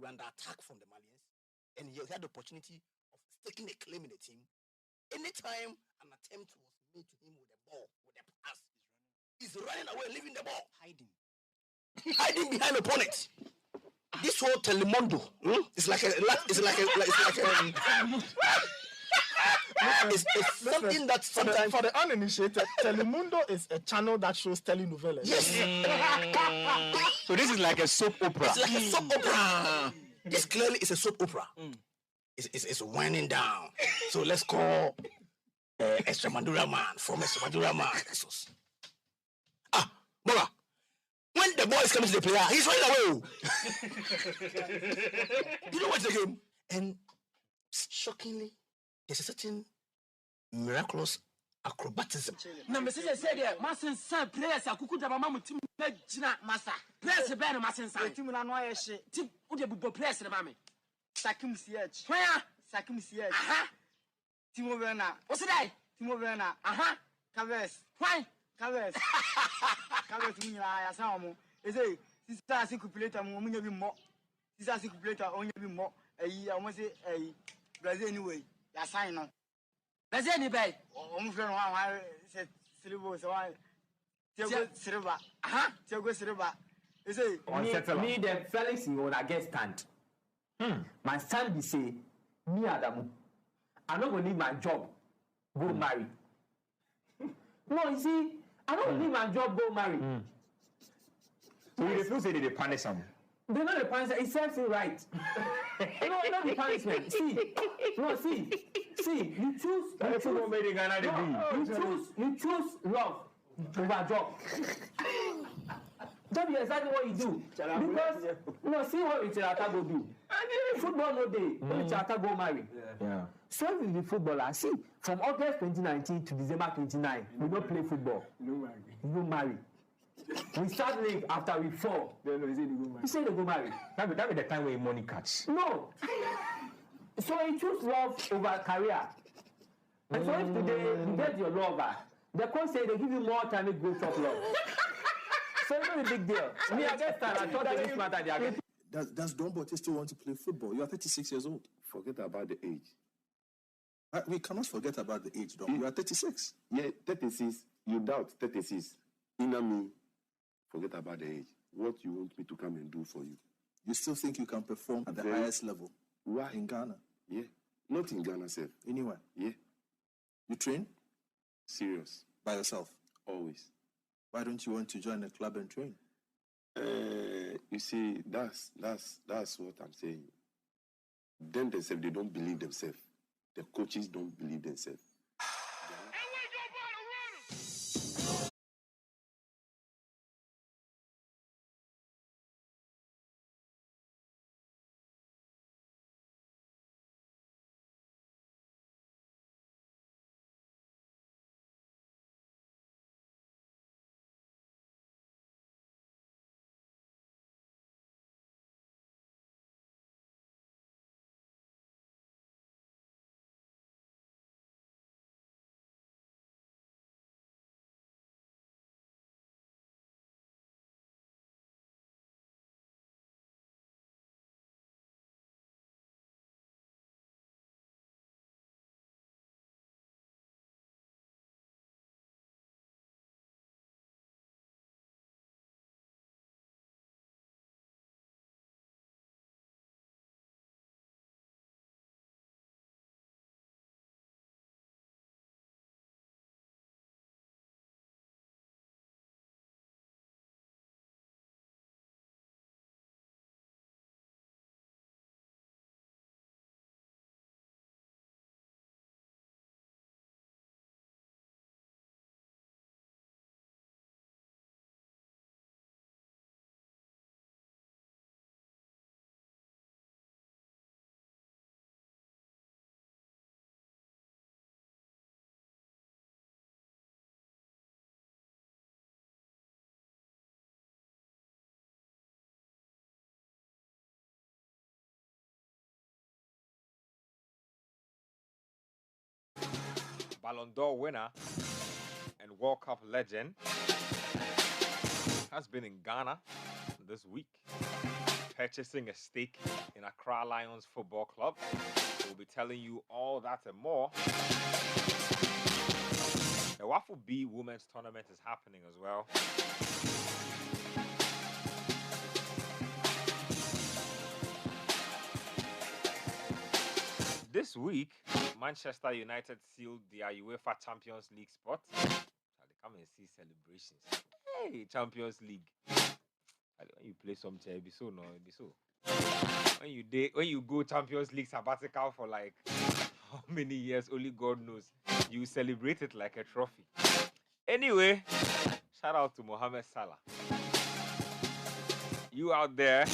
were under attack from the Malians, and he had the opportunity of staking a claim in the team. Anytime an attempt was made to him with the ball, with the pass, he's running away, leaving the ball, hiding behind the opponent. This whole Telemundo, it's something that sometimes for the uninitiated, Telemundo is a channel that shows telenovelas. Yes. So this is like a soap opera. It's like a soap opera. This clearly is a soap opera. It's winding down. So let's call Extremadura man from Extremadura man. Bola. When the boy is coming to the player, he's running away. You know what's the game? And shockingly, there's a certain miraculous acrobatism. Players Brazil anyway. Ya sign on. Brazil any bay. Friend one Silver so I Silva. Tiago Silva. You say me the Felix in on against stand. My son be say me Adamu. I not gonna leave my job. Go marry. No, you see, I don't leave my job, go marry. So you refuse to punish him. They're not the punishment, it serves you right. No, not the punishment. See, you choose love over job. That is exactly what you do. Because, see what Richard go do. Football no day, only Richard go marry. Yeah. So if you be footballer, see, from August 2019 to December 29, we don't play football. You don't marry. We start league after we fall. He said they go marry. That be the time where money catch. No. So you choose love over career. And so if today you get your lover, the coach say they give you more time to go chop love. So it's not a big deal. Me, I guess that I thought that this matter. Does Don Bote still want to play football? You are 36 years old. Forget about the age. We cannot forget about the age, Don. You are 36. Yeah, 36. You doubt 36. Inner me, forget about the age. What you want me to come and do for you? You still think you can perform at the highest level? Why? In Ghana? Yeah. Not in Ghana, sir. Anywhere? Yeah. You train? Serious. By yourself? Always. Why don't you want to join a club and train? You see, that's what I'm saying. Them themselves, they don't believe themselves. The coaches don't believe themselves. Ballon d'Or winner and World Cup legend has been in Ghana this week. purchasing a stake in Accra Lions Football Club. We'll be telling you all that and more. The Waffle B Women's Tournament is happening as well. This week, Manchester United sealed their UEFA Champions League spot. Shall they come and see celebrations? Hey, Champions League. When you play some chair, it be so no, it be so. When you go Champions League sabbatical for like how many years, only God knows, you celebrate it like a trophy. Anyway, shout out to Mohamed Salah. You out there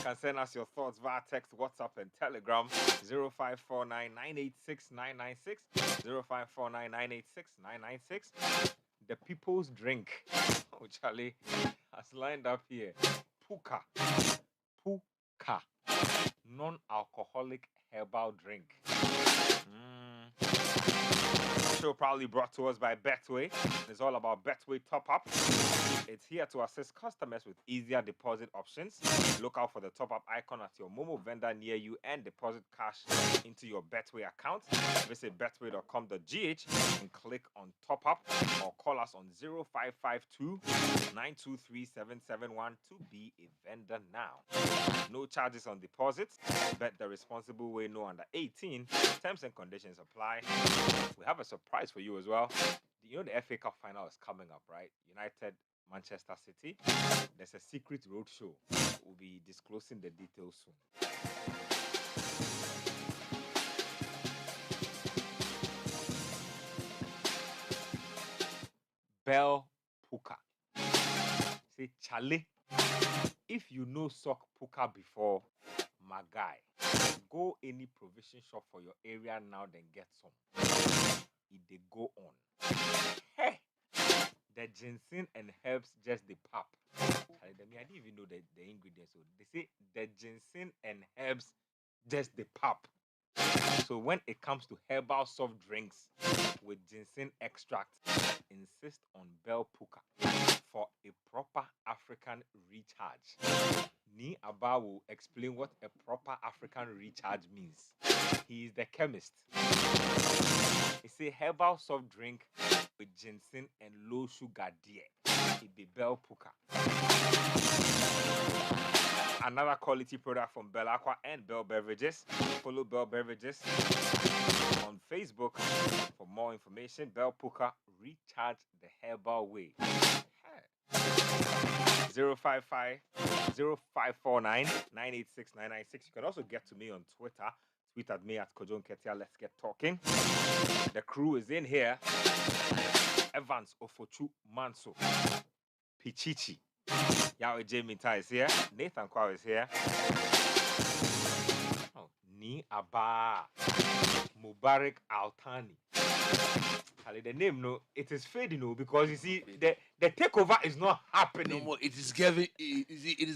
can send us your thoughts via text, WhatsApp, and Telegram 0549986996 0549986996. The people's drink, oh Charlie, has lined up here. Puka, non-alcoholic herbal drink. Show proudly brought to us by Betway. It's all about Betway Top Up. It's here to assist customers with easier deposit options. Look out for the top up icon at your Momo vendor near you and deposit cash into your Betway account. Visit betway.com.gh and click on top up or call us on 0552 923 771 to be a vendor now. No charges on deposits. Bet the responsible way, no under 18. Terms and conditions apply. We have a surprise for you as well. You know the FA Cup final is coming up, right? United, Manchester City. There's a secret road show. We'll be disclosing the details soon. Bell Puka. Say, Charlie, if you know sock Puka before, my guy, go any provision shop for your area now, then get some. They go on. Hey, the ginseng and herbs just the pop. I didn't even know the ingredients. So they say the ginseng and herbs just the pop. So when it comes to herbal soft drinks with ginseng extract, insist on Bell Puka for a proper African recharge. Ni Abba will explain what a proper African recharge means. He is the chemist. It's a herbal soft drink with ginseng and low sugar dear. It be Bell Puka. Another quality product from Bell Aqua and Bell Beverages. Follow Bell Beverages on Facebook for more information. Bell Puka, recharge the herbal way. 0549 986 You can also get to me on Twitter. Tweet at me at Nketsia. Let's get talking. The crew is in here. Evans, Ofotsu, Manso, Pichichi. Adjei-Mintah is here. Nathan Quao is here. Ni Abba Mubarak Altani. The name, no, it is fading, no, because you see, the takeover is not happening. No more. It is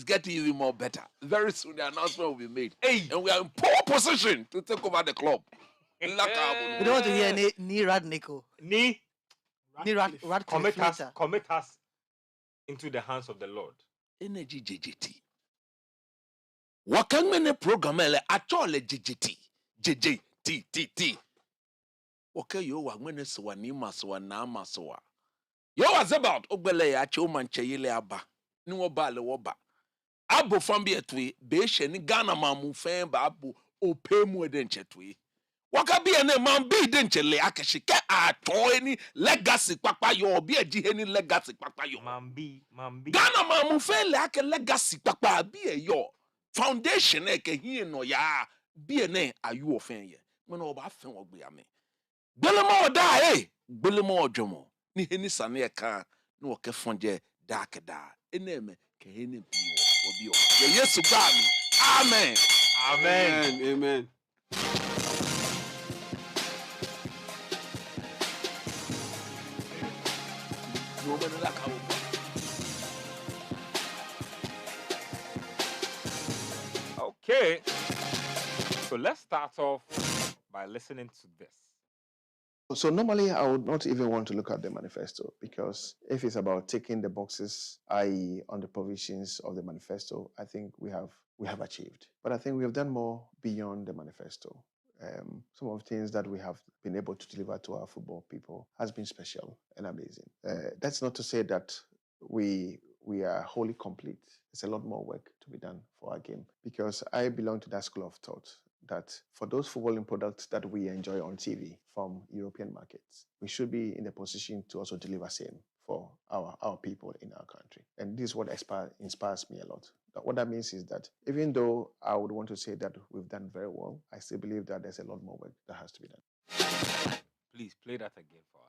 getting even more better. Very soon, the announcement will be made. Hey. And we are in poor position to take over the club. We don't want to hear Ni Radnico. Ni Radcliffe. Commit us into the hands of the Lord. Energy JJT. Wakangmene program ele achole JJT. JJT. Okay, yo wangmene swa ni maswa na maswa. Yo was about ogbele ya cho manche yele aba. Ni wo ba le wo ba. Abo fambi etwe be she ni Ghana mamu fen ba abo opemu edenchetwe. Waka bi ene man bi denchele akeshike ato ni legacy papa yo bi eji ni legacy papa yo. Mambi. Ghana mamu fen le ake legacy papa bi e yo. Foundation e ke hin no ya bi ene ayu ofen ye. Me no ba fen ogbe ya me. Belemo da belemo odwomo ni heni sane e kan na wo ke fonje da ke da eneme ke heni bi obi o ye Yesu ba mi amen. Okay, so let's start off by listening to this. So normally I would not even want to look at the manifesto, because if it's about ticking the boxes, i.e. on the provisions of the manifesto, I think we have we have achieved. But I think we have done more beyond the manifesto. Some of the things that we have been able to deliver to our football people has been special and amazing. That's not to say that we are wholly complete. There's a lot more work to be done for our game, because I belong to that school of thought that for those footballing products that we enjoy on TV from European markets, we should be in a position to also deliver same for our people in our country. And this is what inspires me a lot. What that means is that even though I would want to say that we've done very well, I still believe that there's a lot more work that has to be done. Please play that again for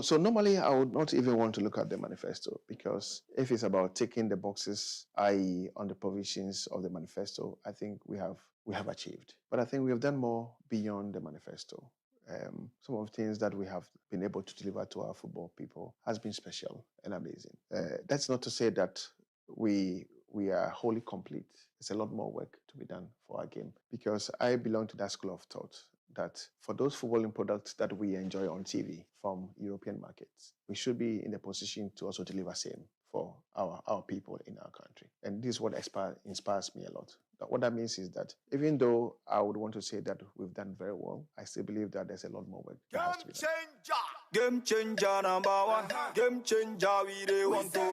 us. So normally I would not even want to look at the manifesto, because if it's about ticking the boxes, i.e. on the provisions of the manifesto, I think we have achieved. But I think we have done more beyond the manifesto. Some of the things that we have been able to deliver to our football people has been special and amazing. That's not to say that we are wholly complete. There's a lot more work to be done for our game, because I belong to that school of thought that for those footballing products that we enjoy on TV from European markets, we should be in a position to also deliver same for our people in our country. And this is what inspires me a lot. What that means is that even though I would want to say that we've done very well, I still believe that there's a lot more work that has to be done. Game changer number one. Game changer we dey want to.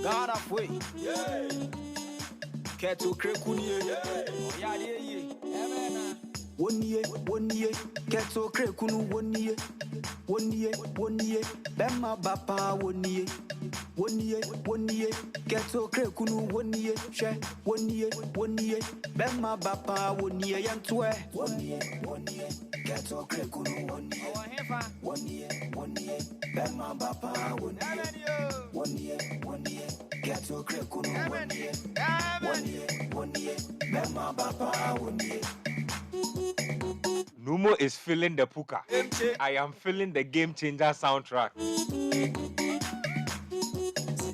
God of way, yeah. Keto krekunie, yeah. Yeah. 1 year, 1 year. Keto krekunu 1 year, 1 year, 1 year. Bema bapa 1 year, 1 year, 1 year. Keto krekunu 1 year, she 1 year, 1 year. Bema bapa 1 year, yantwe 1 year, 1 year. Keto krekunu 1 year, 1 year, 1 year. Bema bapa 1 year, 1 year, 1 year. Keto krekunu 1 year, 1 year, 1 year. Bema bapa 1 year. Numo is feeling the puka. I am feeling the game changer soundtrack.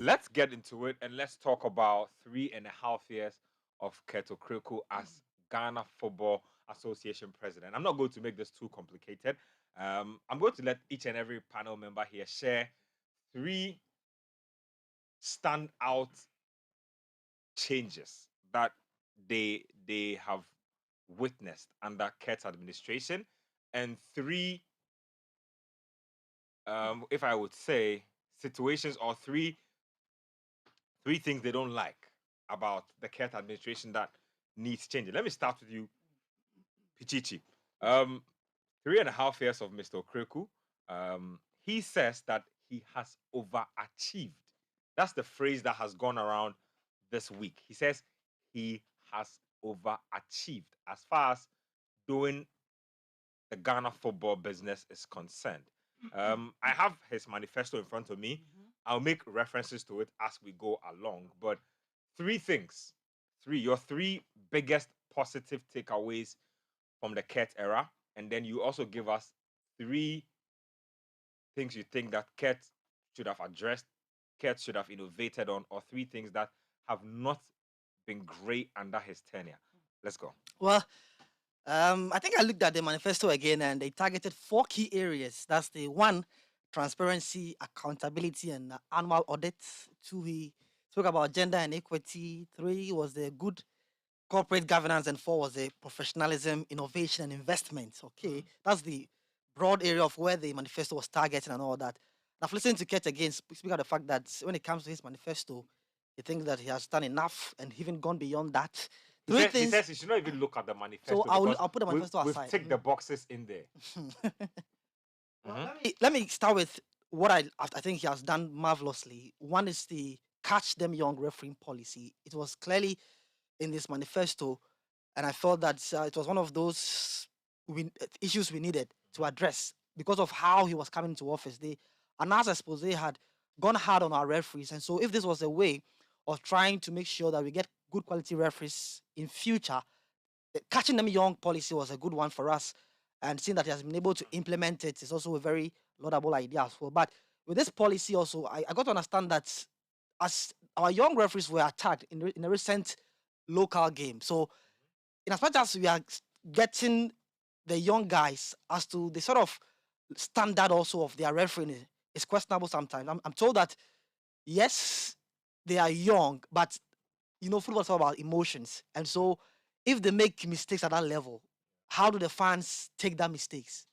Let's get into it and let's talk about 3.5 years of Keto Kreku as Ghana Football Association president. I'm not going to make this too complicated. I'm going to let each and every panel member here share 3 standout changes that they have witnessed under Ket's administration, and 3 if I would say situations, or 3 things they don't like about the Ket administration that needs changing. Let me start with you, Pichichi. 3.5 years of Mr. Okreku. He says that he has overachieved. That's the phrase that has gone around this week. He says he has overachieved as far as doing the Ghana football business is concerned. I have his manifesto in front of me. I'll make references to it as we go along. But 3 things, your 3 biggest positive takeaways from the Ket era, and then you also give us 3 things you think that Ket should have addressed, Ket should have innovated on, or 3 things that have not been great under his tenure. Let's go. Well, I think I looked at the manifesto again, and they targeted 4 key areas. That's the 1, transparency, accountability, and annual audits. 2, he spoke about gender and equity. 3 was the good corporate governance, and 4 was the professionalism, innovation, and investment. Okay, that's the broad area of where the manifesto was targeting and all that. Now, listening to Ket again, speak about the fact that when it comes to his manifesto, he thinks that he has done enough and even gone beyond that. He says he should not even look at the manifesto. So I'll put the manifesto aside. We've ticked the boxes in there. Let me start with what I think he has done marvelously. 1 is the catch them young refereeing policy. It was clearly in this manifesto, and I felt that it was one of those issues we needed to address because of how he was coming to office. The Anas expose had gone hard on our referees. And so if this was a way of trying to make sure that we get good quality referees in future, the catching them young policy was a good one for us. And seeing that he has been able to implement it is also a very laudable idea as well. But with this policy also, I got to understand that as our young referees were attacked in a recent local game. So in as much as we are getting the young guys as to the sort of standard also of their refereeing is questionable sometimes. I'm told that, yes, they are young, but, football is all about emotions. And so if they make mistakes at that level, how do the fans take that mistakes?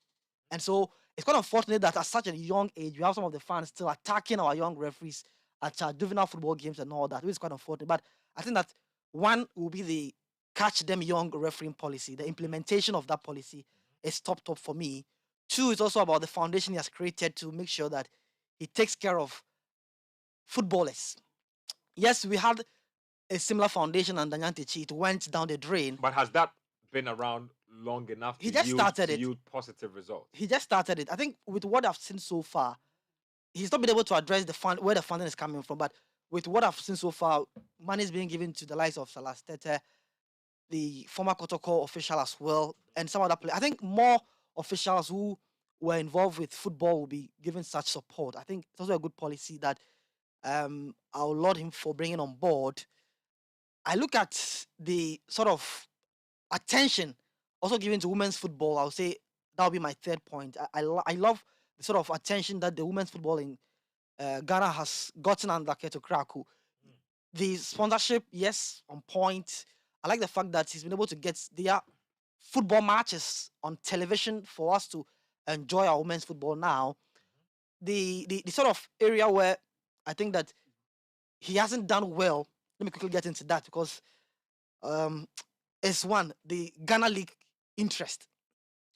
And so it's quite unfortunate that at such a young age, we have some of the fans still attacking our young referees at our juvenile football games and all that, which is quite unfortunate. But I think that one will be the catch them young refereeing policy. The implementation of that policy is top for me. Two, is also about the foundation he has created to make sure that he takes care of footballers. Yes, we had a similar foundation under Nketsia. It went down the drain. But has that been around long enough He just started it. yield positive results? He just started it. I think with what I've seen so far, he's not been able to address where the funding is coming from. But with what I've seen so far, money is being given to the likes of Salas Tete, the former Kotoko official as well, and some other players. I think more officials who were involved with football will be given such support. I think it's also a good policy that I'll laud him for bringing on board. I look at the sort of attention also given to women's football. I'll say that'll be my third point. I love the sort of attention that the women's football in Ghana has gotten under Keto Kraku. The sponsorship, yes, on point. I like the fact that he's been able to get their football matches on television for us to enjoy our women's football now. The sort of area where I think that he hasn't done well, let me quickly get into that, because it's one, the Ghana League interest.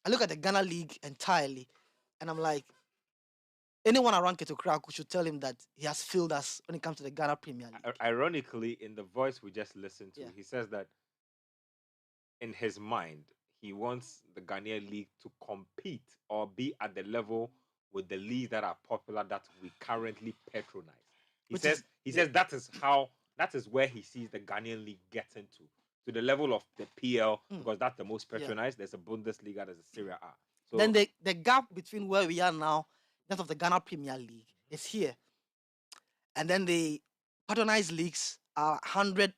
I look at the Ghana League entirely, and I'm like, anyone around Keto Kraku should tell him that he has failed us when it comes to the Ghana Premier League. Ironically, in the voice we just listened to, Yeah. he says that in his mind, he wants the Ghanaian League to compete or be at the level with the leagues that are popular that we currently patronize. He says that is where he sees the Ghanaian League getting to the level of the PL, because that's the most patronized. There's a Bundesliga, there's a Serie A. So then the gap between where we are now, that of the Ghana Premier League, is here. And then the patronized leagues are 100%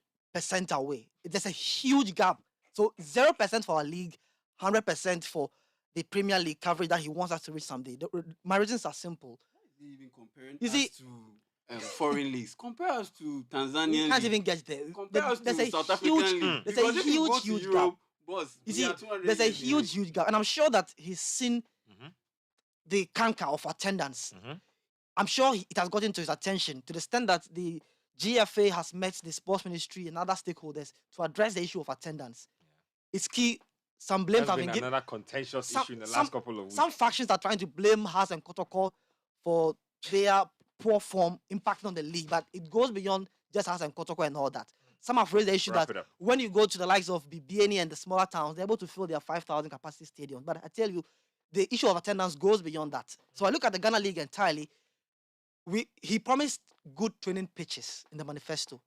away. There's a huge gap. So 0% for our league, 100% for the Premier League coverage that he wants us to reach someday. My reasons are simple. Even comparing You see, us to foreign leagues. Compare us to Tanzanian. You can't league. even get there. Compare us There's to a South huge, African league. there's Because a if you go to huge Europe, gap. boss, You we are see, 200 there's a years huge gap, and I'm sure that he's seen the canker of attendance. I'm sure it has gotten to his attention to the extent that the GFA has met the sports ministry and other stakeholders to address the issue of attendance. It's key. Some blames have that's been been given. another contentious issue in the last couple of weeks. Some factions are trying to blame Haas and Kotoko for their poor form impacting on the league, but it goes beyond just Haas and Kotoko and all that. Some have raised the issue Wrap that it up. when you go to the likes of BBNE and the smaller towns, they're able to fill their 5,000 capacity stadiums. But I tell you, the issue of attendance goes beyond that. So I look at the Ghana League entirely. He promised good training pitches in the manifesto.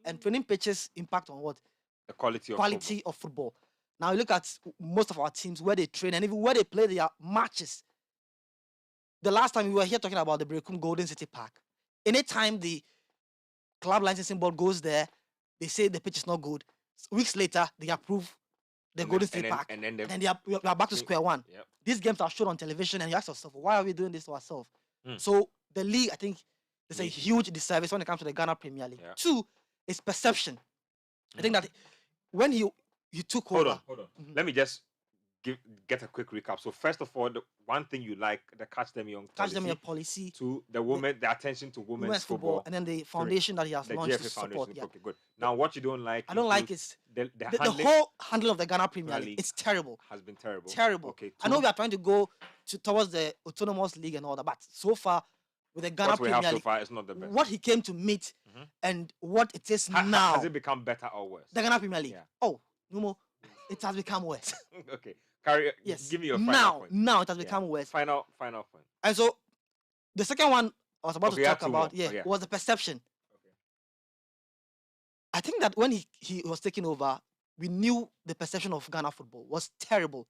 And training pitches impact on what? The quality of football. Now you look at most of our teams where they train and even where they play their matches. The last time we were here talking about the Brekum Golden City Park. Anytime the club licensing board goes there, they say the pitch is not good. Weeks later, they approve the Golden City Park. And then we are back to square one. Yep. These games are shown on television and you ask yourself, why are we doing this to ourselves? So the league, I think, there's a huge disservice when it comes to the Ghana Premier League. Yeah. Two, is perception. I think that when he took over. Hold on. Let me just get a quick recap. So first of all, the one thing you like, the Catch Them Young policy. To the attention to women's football. And then the foundation that he has launched to support. Yeah. Okay, good. Now what you don't like. I don't like is the whole handling of the Ghana Premier League. It's terrible. Has been terrible. Terrible. Okay. I know we are trying to go towards the autonomous league and all that, but so far with the Ghana Premier League, so far, it's not the best. What he came to meet and what it is now. Has it become better or worse? The Ghana Premier League. Yeah. Oh, Numo, it has become worse. Okay. Yes. Give me your final point. Now it has become worse. Final point. And so the second one I was about Okay, to yeah, talk two about, more. Oh, yeah. was the perception. I think that when he was taking over, we knew the perception of Ghana football was terrible.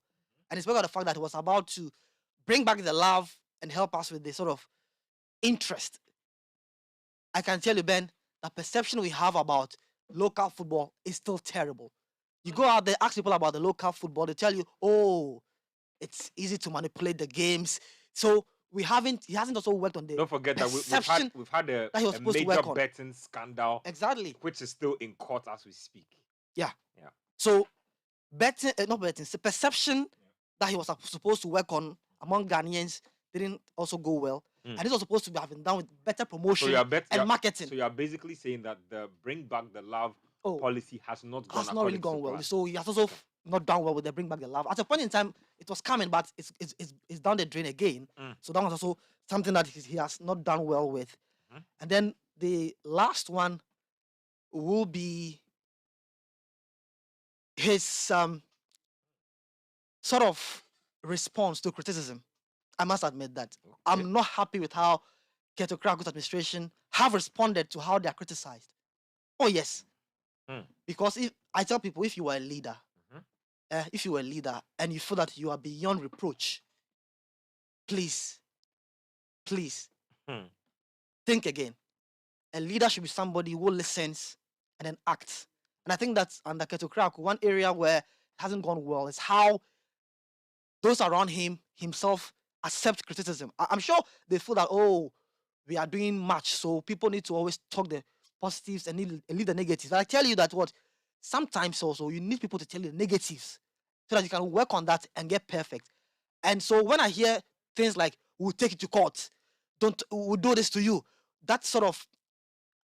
And it's because of the fact that he was about to bring back the love and help us with the sort of interest. I can tell you, Ben, the perception we have about local football is still terrible. You go out there, ask people about the local football, they tell you, oh, it's easy to manipulate the games. So he hasn't also worked on the Don't forget that perception we've had a that he was supposed to major work on. betting scandal, Exactly. which is still in court as we speak. Yeah. Yeah. So not betting, the perception that he was supposed to work on among Ghanaians didn't also go well. And this was supposed to be having done with better promotion and marketing. So you are basically saying that the bring back the love policy has not really gone well. So he has also not done well with the bring back the love. At a point in time, it was coming, but it's down the drain again. So that was also something that he has not done well with. And then the last one will be his sort of response to criticism. I must admit that. I'm not happy with how Keto Krako's administration have responded to how they are criticized. Oh, yes. Because if I tell people, if you were a leader, and you feel that you are beyond reproach, please think again. A leader should be somebody who listens and then acts. And I think that's under Keto Krako, one area where it hasn't gone well is how those around himself accept criticism. I'm sure they feel that, oh, we are doing much, so people need to always talk the positives and leave the negatives. I tell you that sometimes also you need people to tell you the negatives so that you can work on that and get perfect. And so when I hear things like, we'll take it to court, we'll do this to you, that sort of,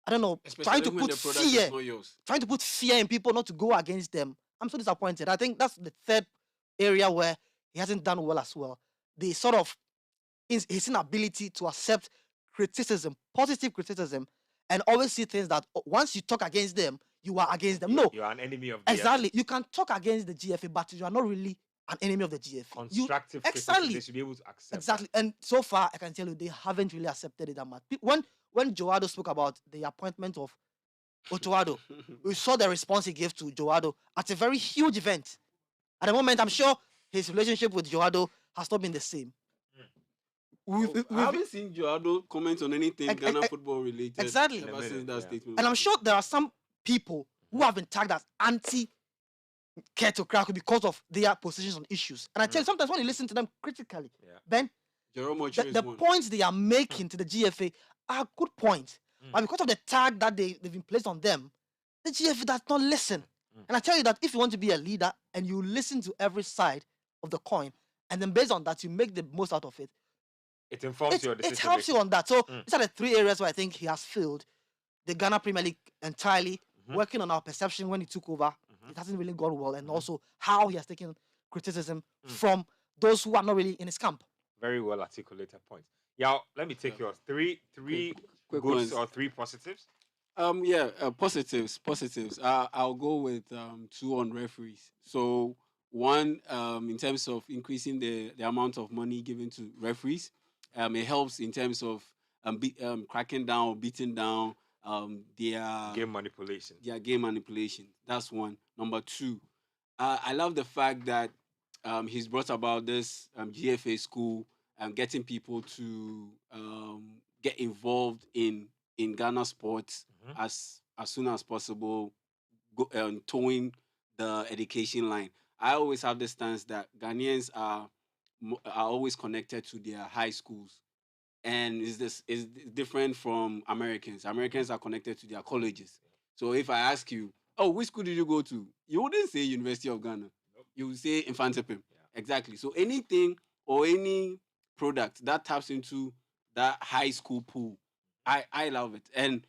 I don't know, trying to put fear in people not to go against them. I'm so disappointed. I think that's the third area where he hasn't done well as well. The sort of his inability to accept criticism, positive criticism, and always see things that once you talk against them, you are against them. No. You are an enemy of the Exactly. You can talk against the GFA, but you are not really an enemy of the GFA. Constructive criticism, they should be able to accept. Exactly. That. And so far, I can tell you, they haven't really accepted it that much. When Joado spoke about the appointment of Otoado, we saw the response he gave to Joado at a very huge event. At the moment, I'm sure his relationship with Joado has not been the same. I haven't seen Joado comment on anything Ghana football related. Exactly. Ever since that statement. And I'm sure there are some people who have been tagged as anti-Keto Krako because of their positions on issues. And I tell you, sometimes when you listen to them critically, Ben, the points they are making to the GFA are good points. But because of the tag that they've been placed on them, the GFA does not listen. And I tell you that if you want to be a leader and you listen to every side of the coin, and then based on that, you make the most out of it, it informs your decision. It helps you on that. So these are the three areas where I think he has failed. The Ghana Premier League entirely, working on our perception when he took over, it hasn't really gone well, and also how he has taken criticism from those who are not really in his camp. Very well articulated points. Yeah, let me take yours. Three quick goods ones. or three positives. Positives. I'll go with 2 on referees. So 1, in terms of increasing the amount of money given to referees, it helps in terms of cracking down, beating down their game manipulation. That's 1. Number 2, I love the fact that he's brought about this GFA school and getting people to get involved in Ghana sports as soon as possible, towing the education line. I always have the stance that Ghanaians are always connected to their high schools, and is different from Americans. Americans are connected to their colleges. So if I ask you, oh, which school did you go to? You wouldn't say University of Ghana. You would say Infantipim. Exactly. So anything or any product that taps into that high school pool, I love it. And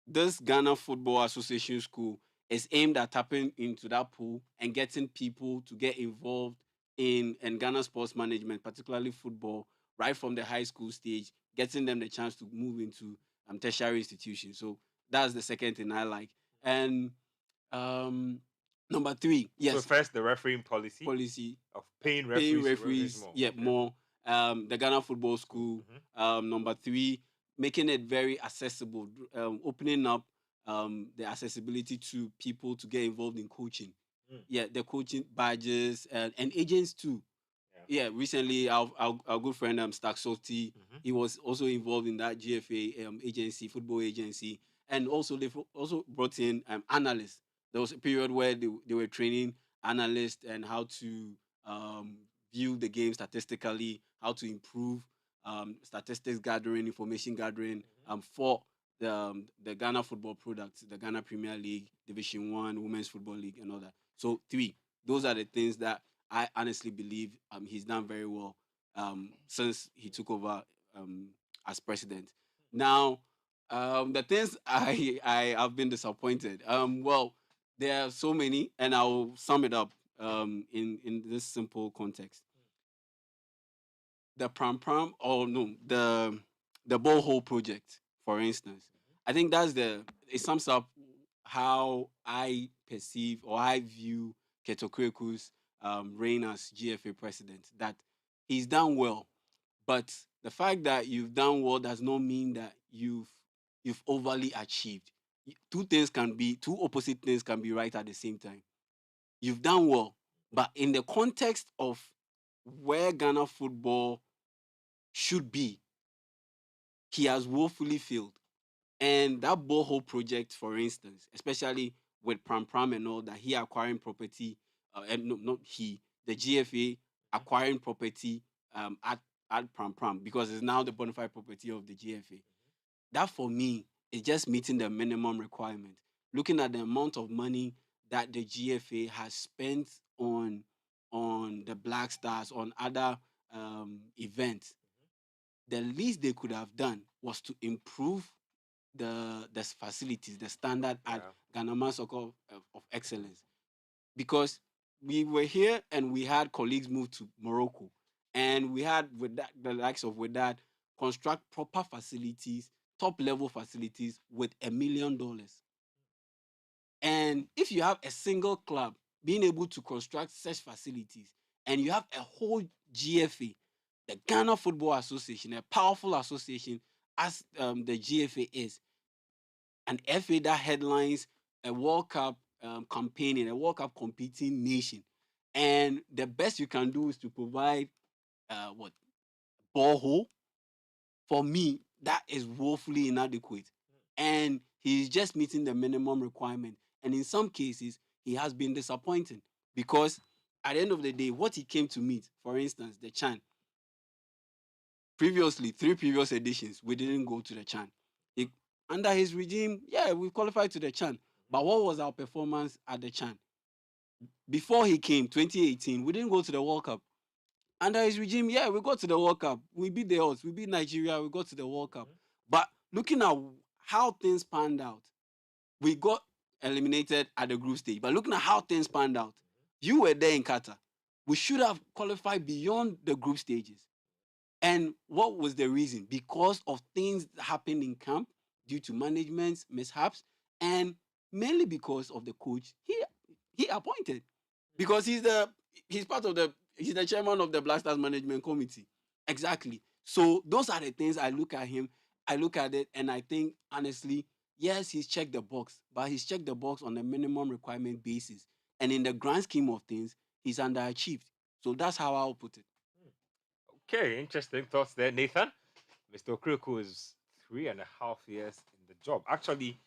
this Ghana Football Association school is aimed at tapping into that pool and getting people to get involved in Ghana sports management, particularly football, right from the high school stage, getting them the chance to move into tertiary institutions. So that's the second thing I like. And number 3, yes. So first, the refereeing policy of paying referees more. The Ghana Football School. Number 3, making it very accessible, opening up the accessibility to people to get involved in coaching. Yeah, the coaching badges and agents too. Yeah, recently our good friend Stack Soti, he was also involved in that GFA agency, football agency, and also they've also brought in analysts. There was a period where they were training analysts and how to view the game statistically, how to improve statistics gathering, information gathering for the Ghana football products, the Ghana Premier League, Division 1, Women's Football League, and all that. So 3, those are the things that I honestly believe he's done very well since he took over as president. Now, the things I have been disappointed. Well, there are so many, and I'll sum it up in this simple context. The pram, or no, the borehole project, for instance. I think it sums up how I perceive or I view Ketokweko's reign as GFA president. That he's done well, but the fact that you've done well does not mean that you've overly achieved. Two opposite things can be right at the same time. You've done well, but in the context of where Ghana football should be, he has woefully failed. And that borehole project, for instance, especially with Pram and all that, he acquiring property, and no, not he, the GFA acquiring property at Pram because it's now the bona fide property of the GFA. That for me is just meeting the minimum requirement. Looking at the amount of money that the GFA has spent on the Black Stars, on other events, the least they could have done was to improve the facilities, the standard at Ghana Soccer of Excellence. Because we were here and we had colleagues move to Morocco, and we had with that construct proper facilities, top level facilities with $1 million. And if you have a single club being able to construct such facilities, and you have a whole GFA, the Ghana Football Association, a powerful association as the GFA is, an FA that headlines a World Cup campaigning, a World Cup competing nation, and the best you can do is to provide borehole. For me, that is woefully inadequate, and he's just meeting the minimum requirement. And in some cases, he has been disappointing because at the end of the day, what he came to meet, for instance, the CHAN. Previously, 3 previous editions, we didn't go to the CHAN. Under his regime, we qualified to the CHAN. But what was our performance at the CHAN? Before he came, 2018, we didn't go to the World Cup. Under his regime, we got to the World Cup. We beat the odds. We beat Nigeria. We got to the World Cup. But looking at how things panned out, we got eliminated at the group stage. But looking at how things panned out, you were there in Qatar. We should have qualified beyond the group stages. And what was the reason? Because of things that happened in camp due to management mishaps, and mainly because of the coach he appointed. Because he's the chairman of the Black Stars Management Committee. Exactly. So those are the things I look at him. I look at it and I think, honestly, yes, he's checked the box, but he's checked the box on a minimum requirement basis. And in the grand scheme of things, he's underachieved. So that's how I'll put it. Okay, interesting thoughts there, Nathan. Mr. Okreko is 3.5 years in the job. Actually,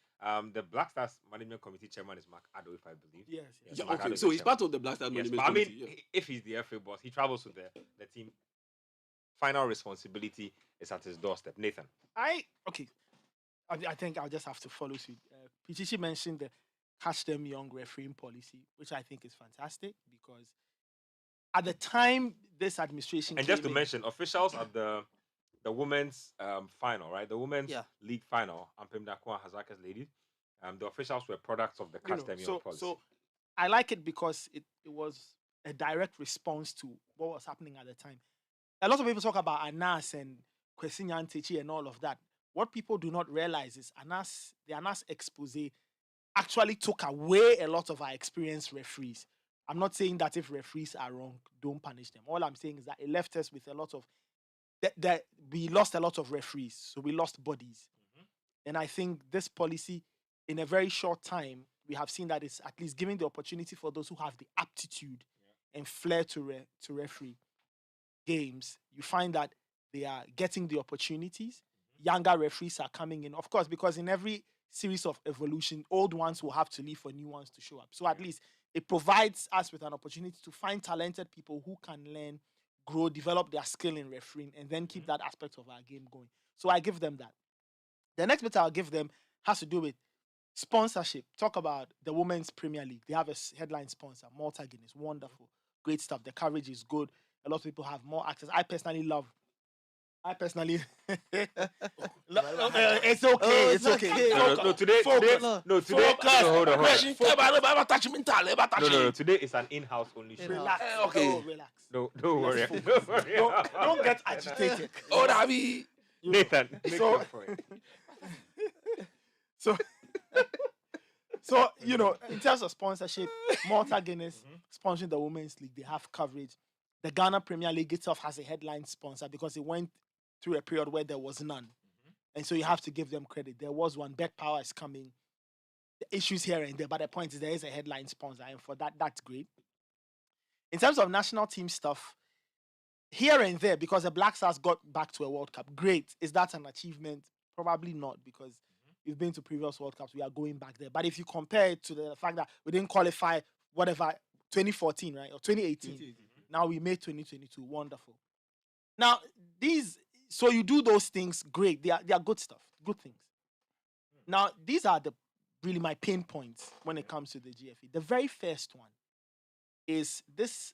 the Black Stars Management Committee chairman is Mark Addo, if I believe. Yes. Okay, so he's part of the Black Stars Management Committee. I mean, if he's the FA boss, he travels with the team. Final responsibility is at his doorstep. Nathan. I think I'll just have to follow suit. PTC mentioned the catch them young refereeing policy, which I think is fantastic because at the time this administration and just to mention, officials at the women's final, right? The women's league final, Ampem Dakwa Hazaka's ladies. The officials were products of the catch them young policy. So I like it because it was a direct response to what was happening at the time. A lot of people talk about Anas and Kwesi Nketsia and all of that. What people do not realize is the Anas expose actually took away a lot of our experienced referees. I'm not saying that if referees are wrong, don't punish them. All I'm saying is that it left us with a lot of that we lost a lot of referees, so we lost bodies. And I think this policy, in a very short time, we have seen that it's at least giving the opportunity for those who have the aptitude and flair to referee games. You find that they are getting the opportunities. Younger referees are coming in, of course, because in every series of evolution, old ones will have to leave for new ones to show up. So at least it provides us with an opportunity to find talented people who can learn, grow, develop their skill in refereeing, and then keep that aspect of our game going. So I give them that. The next bit I'll give them has to do with sponsorship. Talk about the Women's Premier League. They have a headline sponsor, Malta Guinness. Wonderful. Great stuff. The coverage is good. A lot of people have more access. I personally it's okay. It's okay. No, today. Focus. No, today. Hold on. No. Today is an in-house only show. Relax. Okay. Oh, relax. No, don't worry. Let's Don't worry. Don't get agitated. Oh, Davi. Nathan, make So- your point. So in terms of sponsorship, Malta Guinness sponsoring the Women's League, they have coverage. The Ghana Premier League itself has a headline sponsor because it went through a period where there was none. And so you have to give them credit. There was one. Bet Power is coming. The issues here and there, but the point is there is a headline sponsor, and for that, that's great. In terms of national team stuff, here and there, because the Black Stars got back to a World Cup, great. Is that an achievement? Probably not, because we've been to previous World Cups. We are going back there. But if you compare it to the fact that we didn't qualify, 2014, right? Or 2018. Now we made 2022. Wonderful. Now, so you do those things, great. They are good stuff, good things. Now, these are really my pain points when it comes to the GFE. The very first one is this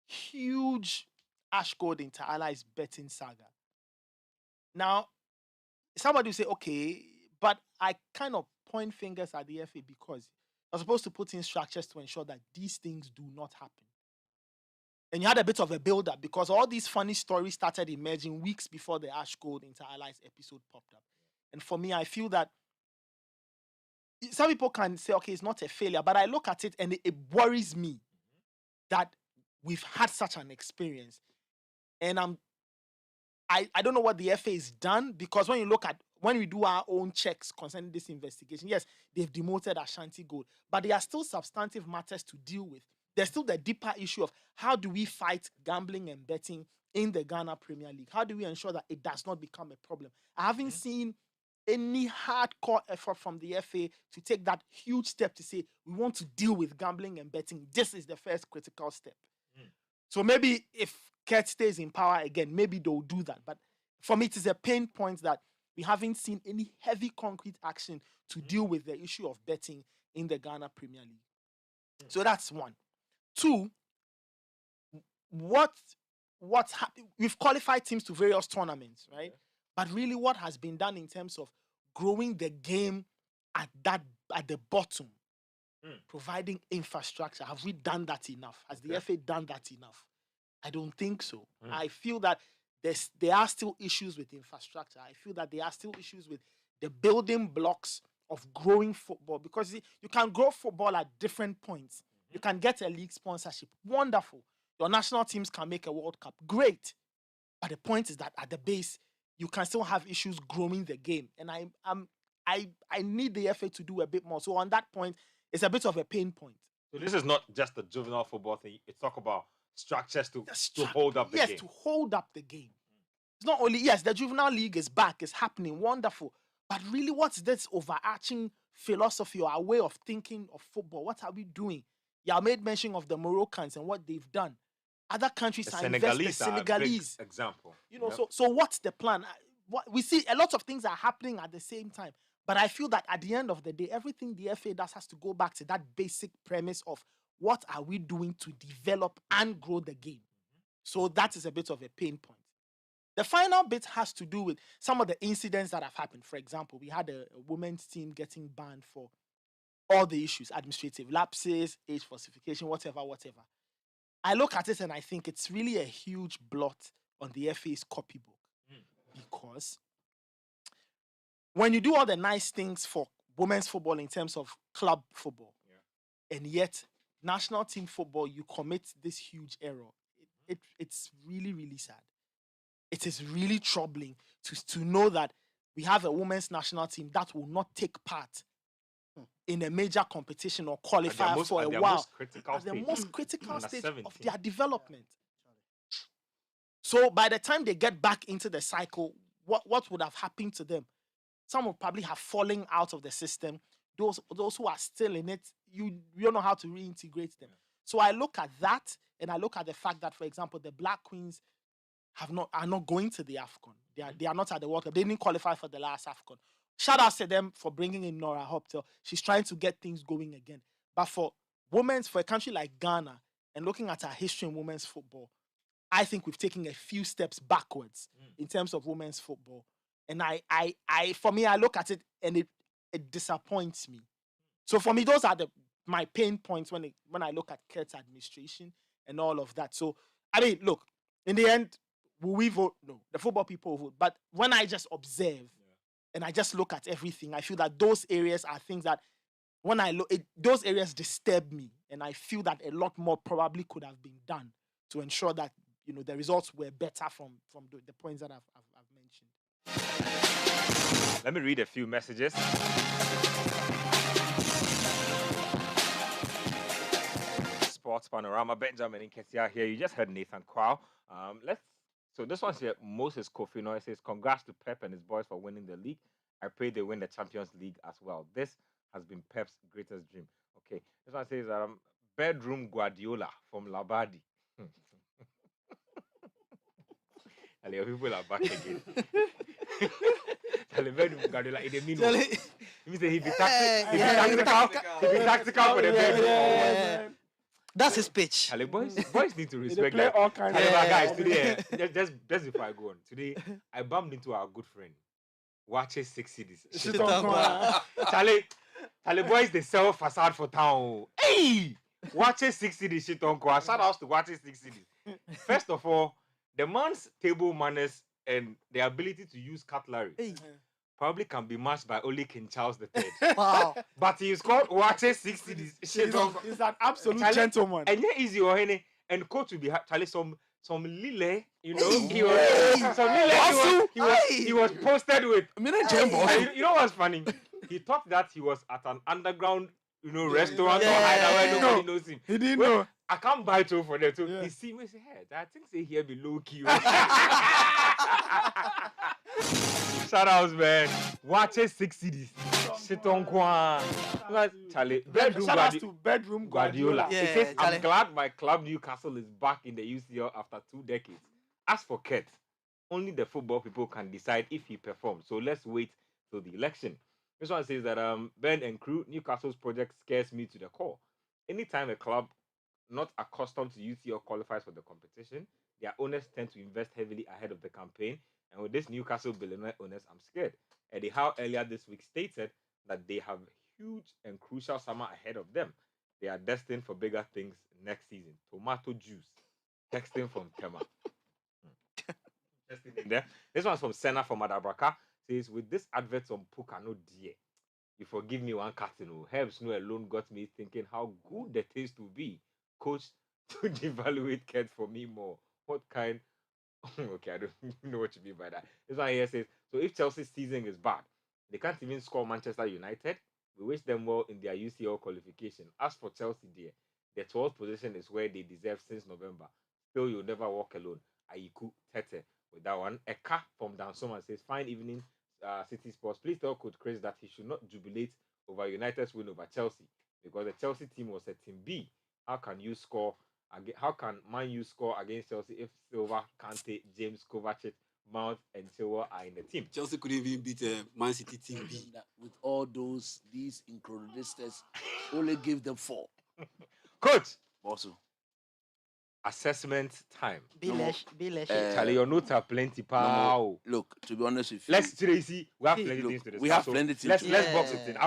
huge Ash Gold Inter-Allies betting saga. Now, somebody will say, okay, but I kind of point fingers at the FA because you're supposed to put in structures to ensure that these things do not happen. And you had a bit of a build-up because all these funny stories started emerging weeks before the Ash Gold Inter-Allies episode popped up. And for me, I feel that some people can say, okay, it's not a failure, but I look at it and it worries me that we've had such an experience. And I don't know what the FA has done, because when we do our own checks concerning this investigation, yes, they've demoted Ashanti Gold, but there are still substantive matters to deal with. There's still the deeper issue of how do we fight gambling and betting in the Ghana Premier League? How do we ensure that it does not become a problem? I haven't seen any hardcore effort from the FA to take that huge step to say, we want to deal with gambling and betting. This is the first critical step. So maybe if Kurt stays in power again, maybe they'll do that. But for me, it is a pain point that we haven't seen any heavy concrete action to deal with the issue of betting in the Ghana Premier League. So that's one. Two, what's happening? We've qualified teams to various tournaments, right? But really, what has been done in terms of growing the game at the bottom, providing infrastructure, have we done that enough? Has the FA done that enough? I don't think so. I feel that there are still issues with infrastructure. I feel that there are still issues with the building blocks of growing football, because you can grow football at different points. You can get a league sponsorship. Wonderful. Your national teams can make a World Cup. Great. But the point is that at the base, you can still have issues growing the game. And I need the FA to do a bit more. So on that point, it's a bit of a pain point. So this is not just the juvenile football thing. It's talk about structures to hold up the game. Yes, to hold up the game. It's not only, yes, the juvenile league is back, it's happening, wonderful. But really, what's this overarching philosophy or our way of thinking of football? What are we doing? You made mention of the Moroccans and what they've done. Other countries are investing. The Senegalese example. So what's the plan? We see a lot of things are happening at the same time. But I feel that at the end of the day, everything the FA does has to go back to that basic premise of what are we doing to develop and grow the game. So that is a bit of a pain point. The final bit has to do with some of the incidents that have happened. For example, we had a women's team getting banned for all the issues, administrative lapses, age falsification, whatever. I look at it and I think it's really a huge blot on the FA's copybook. Because when you do all the nice things for women's football in terms of club football, and yet national team football, you commit this huge error, it's really, really sad. it is really troubling to know that we have a women's national team that will not take part in a major competition or qualify for a while. At the most critical stage of their development. So by the time they get back into the cycle, what would have happened to them? Some will probably have fallen out of the system. Those who are still in it, you don't know how to reintegrate them. So I look at that, and I look at the fact that, for example, the Black Queens are not going to the AFCON. They are not at the World Cup. They didn't qualify for the last AFCON. Shout out to them for bringing in Nora Hoptel. She's trying to get things going again. But for a country like Ghana, and looking at our history in women's football, I think we've taken a few steps backwards in terms of women's football. And for me, I look at it and it disappoints me. So for me, those are my pain points when I look at Kurt's administration and all of that. So, I mean, look, in the end, will we vote? No. The football people vote. But when I just observe and I just look at everything, I feel that those areas are things that when I look, those areas disturb me. And I feel that a lot more probably could have been done to ensure that, the results were better from the points that I've mentioned. Let me read a few messages. Sports Panorama, Benjamin Nketsia here. You just heard Nathan Quao. So this one's here. Moses Kofino says, congrats to Pep and his boys for winning the league. I pray they win the Champions League as well. This has been Pep's greatest dream. Okay. This one says, bedroom Guardiola from Labadi. Your people are back again. Bedroom Guardiola. It means he'd be tactical for the bedroom. That's his pitch. Boys need to respect that. All kinds of guys, today, just before I go on, today I bumped into our good friend. Watches 6 cities. Charlie boys, they sell facade for town. Hey! Watches 6 cities shit on Quao. Shout out to Watches 6 cities. First of all, the man's table manners and the ability to use cutlery probably can be matched by only King Charles III. Wow. But he's called Watches 6 cities. He's an absolute gentleman. And yeah, easy or any. And coach will be Charlie some lile, he was posted with. You know what's funny? He thought that he was at an underground, restaurant or hideaway. Nobody knows him. He didn't know. I can't buy two for them too. He see me say, hey, I think they here be low key. Shout outs, man. Watches 6 cities. Sit on Quao. Charlie. Shout outs to Bedroom Guardiola. Yeah, it says, I'm glad my club Newcastle is back in the UCL after 2 decades. As for Kurt, only the football people can decide if he performs. So let's wait till the election. This one says that Ben and crew, Newcastle's project scares me to the core. Anytime a club not accustomed to UCL qualifies for the competition, their owners tend to invest heavily ahead of the campaign. And with this Newcastle billionaire owners, I'm scared. Eddie Howe earlier this week stated that they have huge and crucial summer ahead of them. They are destined for bigger things next season. Tomato juice. Texting from Tema. There. This one's from Senna from Madabraka. Says, with this advert on Puka, no dear. You forgive me one carton. Herbs no alone got me thinking how good the taste will be. Coach, to devaluate Kent for me more. What kind? Okay, I don't know what you mean by that. This one here says, so if Chelsea's season is bad, they can't even score Manchester United. We wish them well in their UCL qualification. As for Chelsea, dear, their 12th position is where they deserve since November. Still, you'll never walk alone. Aiku Tete. With that one, Eka from Dansoma says, fine evening, City Sports. Please tell Coach Chris that he should not jubilate over United's win over Chelsea because the Chelsea team was a team B. How can Man U score against Chelsea if Silva, Kante, James, Kovacic, Mount, and Silva are in the team? Chelsea couldn't even beat Man City team B. With all these incredibilities, only give them 4. Coach, also assessment time. Charlie, your notes are plenty. Pow. Look, to be honest with you, let's today see we have plenty things to discuss. We have plenty things. Let's box it in.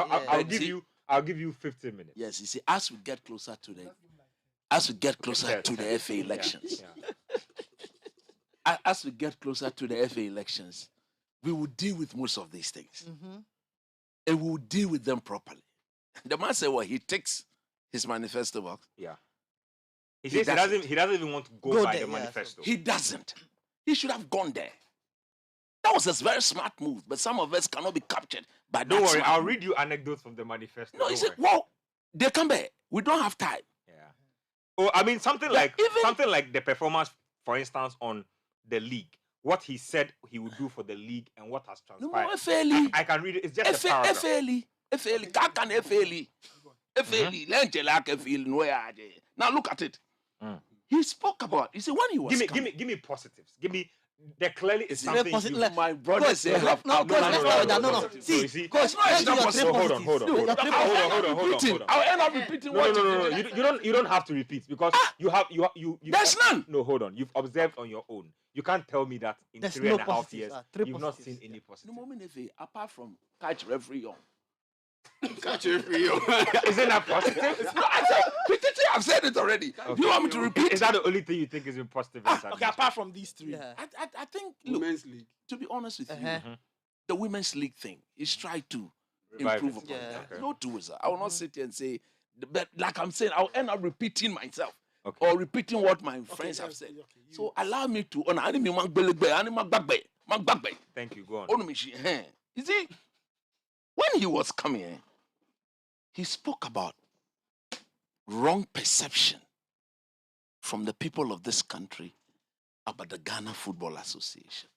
I'll give you 15 minutes. Yes, you see, as we get closer to the FA elections, as we get closer to the FA elections, we will deal with most of these things, and we will deal with them properly. The man said, "Well, he takes his manifesto box." Yeah. He says he doesn't even want to go by the manifesto. He doesn't. He should have gone there. That was a very smart move, but some of us cannot be captured by Don't that worry, smart I'll move. read you anecdotes from the manifesto. No, he Don't said, worry. well, they come back. We don't have time. Yeah. Oh, I mean something Like, something like the performance, for instance, on the league. What he said he would do for the league and what has transpired. No, FLE. I can read it. It's just a paragraph. FLE. Kakan FLE. Now look at it. He spoke about. You see, when he was give me positives. Give me. There clearly is Very something. positive. my brother said, No, coach, let's start with that. No. See, see, coach, let's do your three hold on, positives. hold on. I'll end up repeating what You don't have to repeat because you There's none. No, hold on. You've observed on your own. You can't tell me that in There's 3.5 positives, years three you've not positives. seen any positive. No moment if apart from catch referee on. Catch referee. Isn't that positive? No, I've said it already. Okay. Do you want me to repeat? Is that the only thing you think is been positive? Okay, apart from these three. Yeah. I think, look, Women's league. to be honest with Uh-huh. you, the women's league thing is trying to Revive improve it. upon Yeah. that. No two ways. I will not sit here and say, but like I'm saying, I'll end up repeating myself Okay. or repeating what my friends have said. So allow me to Thank you. Go on. You see, when he was coming, he spoke about wrong perception from the people of this country about the Ghana Football Association.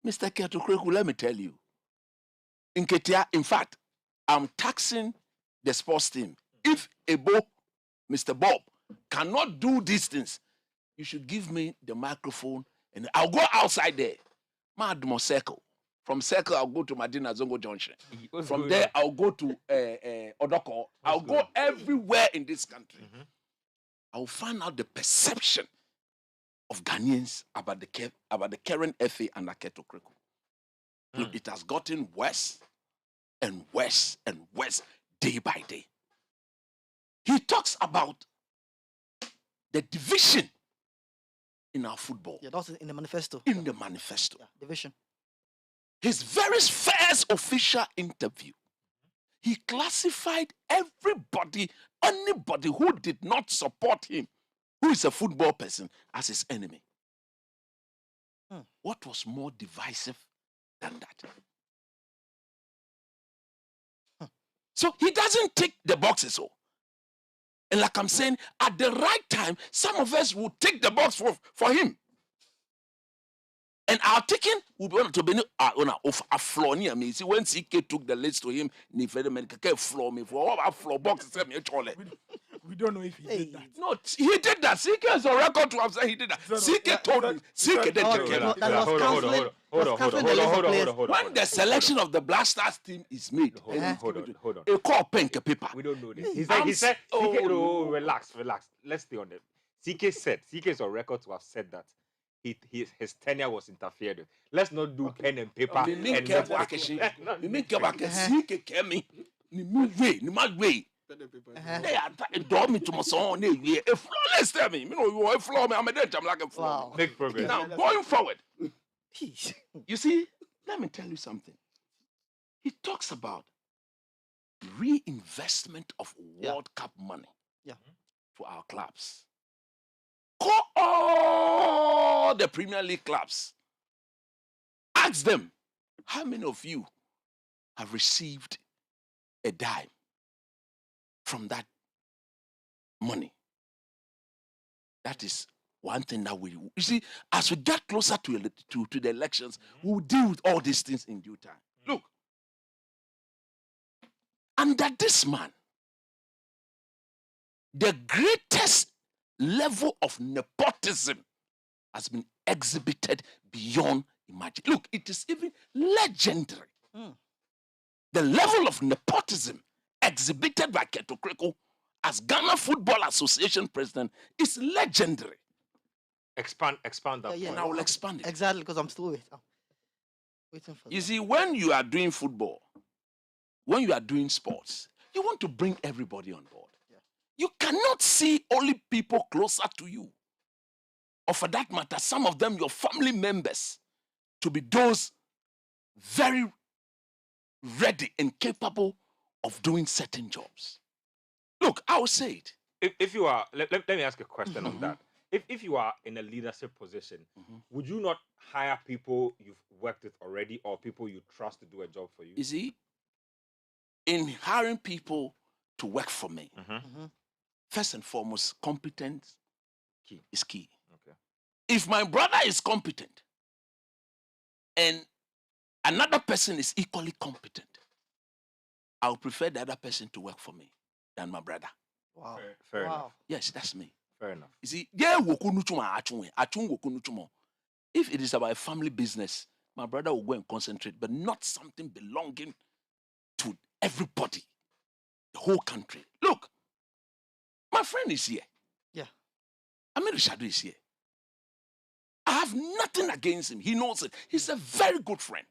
Mr. Ketokreku, let me tell you, Nketsia, in fact, I'm taxing the sports team. If Mr. Bob, cannot do these things, you should give me the microphone and I'll go outside there. Madmo Circle. From Circle, I'll go to Madina Zongo Junction. From there, I'll go to Odoko. I'll go everywhere in this country. I'll find out the perception of Ghanaians about the current FA and Aketo Kreku. Look, it has gotten worse and worse and worse day by day. He talks about the division in our football. Yeah, that's in the manifesto. In the manifesto. Yeah, division. His very first official interview, he classified everybody, anybody who did not support him, who is a football person, as his enemy. What was more divisive than that? So he doesn't tick the boxes. And like I'm saying, at the right time, some of us will tick the box for him. And our taking will be on to be of a floor near me. See, when CK took the list to him, he floor me for all our floor boxes. We don't know if he did that. No, he did that. CK is on record to have said he did that. CK told me. CK did that. When the selection of the Black Stars team is made, Hold on. a call pen paper. We don't know this. He said, CK, relax. Let's stay on it. CK is on record to have said that his tenure was interfered with. Let's not do pen and paper. Make progress. Now, going forward, you see, let me tell you something. He talks about reinvestment of World Cup money to our clubs. Call all the Premier League clubs. Ask them, how many of you have received a dime from that money? That is one thing that we, you see, as we get closer to the elections, we'll deal with all these things in due time. Look, under this man, the greatest level of nepotism has been exhibited beyond imagine. Look, it is even legendary. The level of nepotism exhibited by Keto Kreko as Ghana Football Association president is legendary. Expand that point. I will expand it. Exactly, because I'm still waiting for You see, when you are doing football, when you are doing sports, you want to bring everybody on board. You cannot see only people closer to you, or for that matter, some of them your family members, to be those very ready and capable of doing certain jobs. Look, I will say it. If you are, let me ask a question on that. if you are in a leadership position, would you not hire people you've worked with already or people you trust to do a job for you? You see, in hiring people to work for me, first and foremost, competence is key. Okay. If my brother is competent and another person is equally competent, I would prefer the other person to work for me than my brother. Wow. Fair enough. Yes, that's me. Fair enough. You see, if it is about a family business, my brother will go and concentrate, but not something belonging to everybody, the whole country. Look, my friend is here. Yeah. Shadow is here. I have nothing against him. He knows it. He's a very good friend.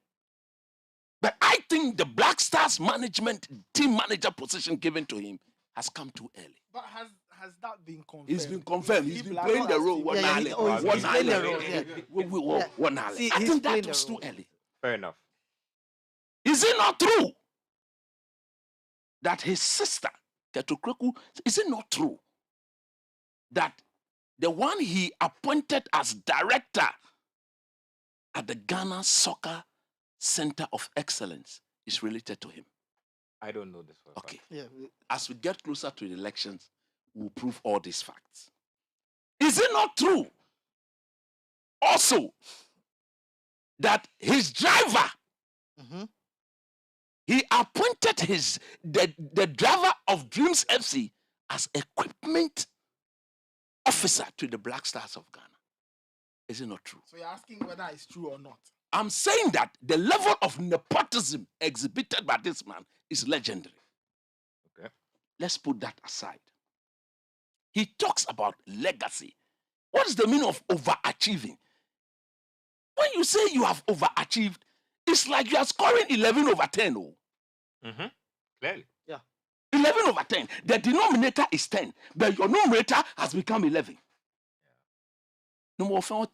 But I think the Black Stars management, team manager position given to him has come too early. But has that been confirmed? He's been confirmed. He's been playing the role. I think that was too early. Fair enough. Is it not true that his sister, Ketokreku, is it not true that the one he appointed as director at the Ghana Soccer Center of Excellence is related to him? I don't know this. Okay. Yeah. As we get closer to the elections, we'll prove all these facts. Is it not true also that his driver, he appointed the driver of Dreams FC as equipment officer to the Black Stars of Ghana? Is it not true? So you're asking whether it's true or not? I'm saying that the level of nepotism exhibited by this man is legendary. Okay. Let's put that aside. He talks about legacy. What is the meaning of overachieving? When you say you have overachieved, it's like you are scoring 11 over 10. Clearly. Yeah. 11 over 10. The denominator is 10, but your numerator has become 11. No more school.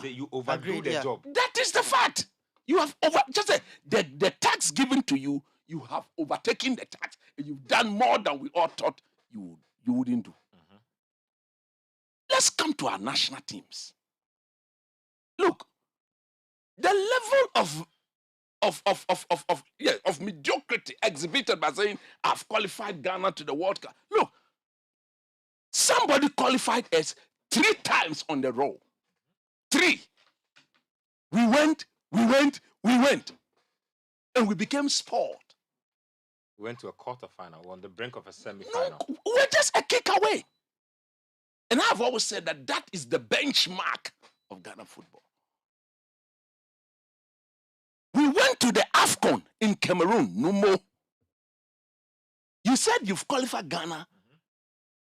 You overdo the job. That is the fact. You have the tax given to you, you have overtaken the tax, and you've done more than we all thought you wouldn't do. Let's come to our national teams. Look, the level of mediocrity exhibited by saying I've qualified Ghana to the World Cup. Look, somebody qualified us 3 times on the row. 3. We went, and we became spoiled. We went to a quarterfinal. We're on the brink of a semi-final. No, we're just a kick away. And I've always said that is the benchmark of Ghana football. We went to the AFCON in Cameroon, no more. You said you've qualified Ghana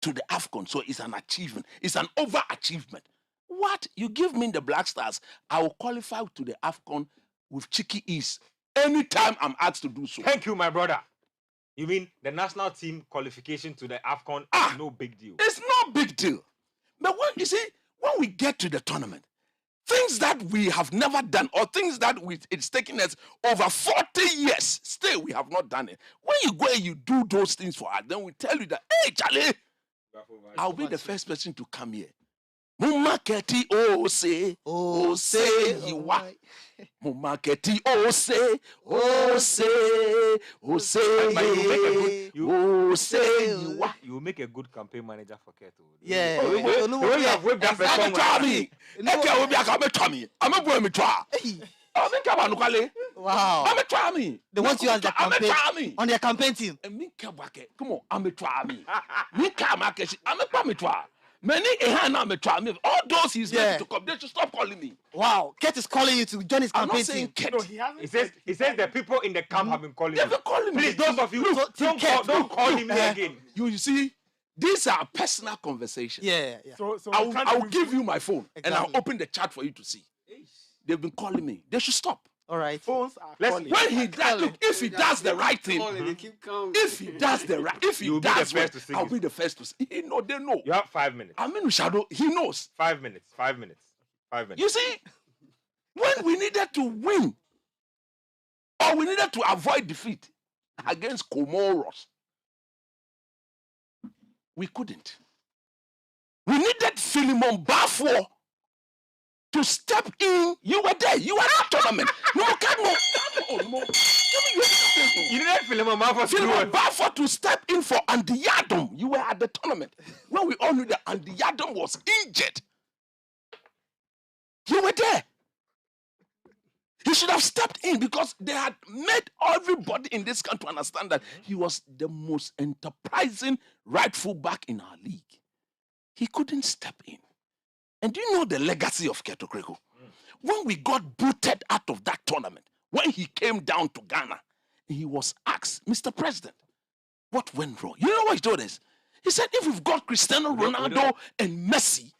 to the AFCON, so it's an achievement. It's an overachievement. What? You give me the Black Stars, I will qualify to the AFCON with cheeky ease anytime I'm asked to do so. Thank you, my brother. You mean the national team qualification to the AFCON is no big deal? It's no big deal. But when we get to the tournament, things that we have never done or things that it's taken us over 40 years, still we have not done it. When you go and you do those things for us, then we tell you that, hey, Charlie, I'll be the first person to come here. Mumaketi say you are. Mumaketi say you are. You will make a good campaign manager for Keto. Yeah. You have whipped that person. Wow. I'm a try me. They want you as the campaign on their campaign team. Come on, I'm a try me. I'm a try. Many all those he's ready to come. They should stop calling me. Wow, Ket is calling you to join his I'm campaign not saying team. Ket. He says the people in the camp have been calling They've been calling me. Please, those of you, don't call him here again. You see, these are personal conversations. Yeah. So I will give you my phone and I'll Exactly. open the chat for you to see. They've been calling me. They should stop. All right. Phones are calling. When he does, look, if he does the right thing, They keep coming. if he does the right, if he You'll be does the well, first to sing I'll it. be the first to say. They know. You have 5 minutes. I mean, Shadow, he knows. 5 minutes. 5 minutes. 5 minutes. You see, when we needed to win, or we needed to avoid defeat against Comoros, we couldn't. We needed Philemon Bafo to step in. You were there. You were at that tournament. No, come on. You didn't Philemon Bafo to step in for Andy Yadom. You were at the tournament when we all knew that Andy Yadom was injured. You were there. He should have stepped in because they had made everybody in this country understand that he was the most enterprising right full back in our league. He couldn't step in. And do you know the legacy of Keto Kreko? When we got booted out of that tournament, when he came down to Ghana, he was asked, Mr. President, what went wrong? You know what he told us? He said, if we've got Cristiano Ronaldo and Messi,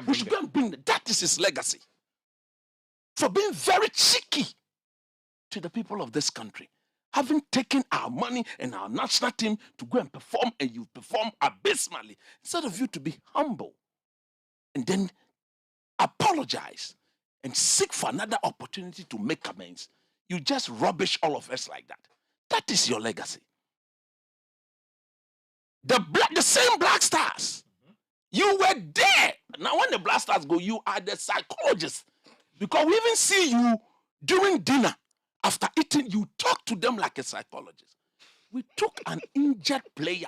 we should go and bring them. That is his legacy. For being very cheeky to the people of this country. Having taken our money and our national team to go and perform, and you perform abysmally, instead of you to be humble and then apologize and seek for another opportunity to make amends, you just rubbish all of us like that. That is your legacy. The same Black Stars, you were there. Now when the Black Stars go, you are the psychologist. Because we even see you during dinner, after eating, you talk to them like a psychologist. We took an injured player,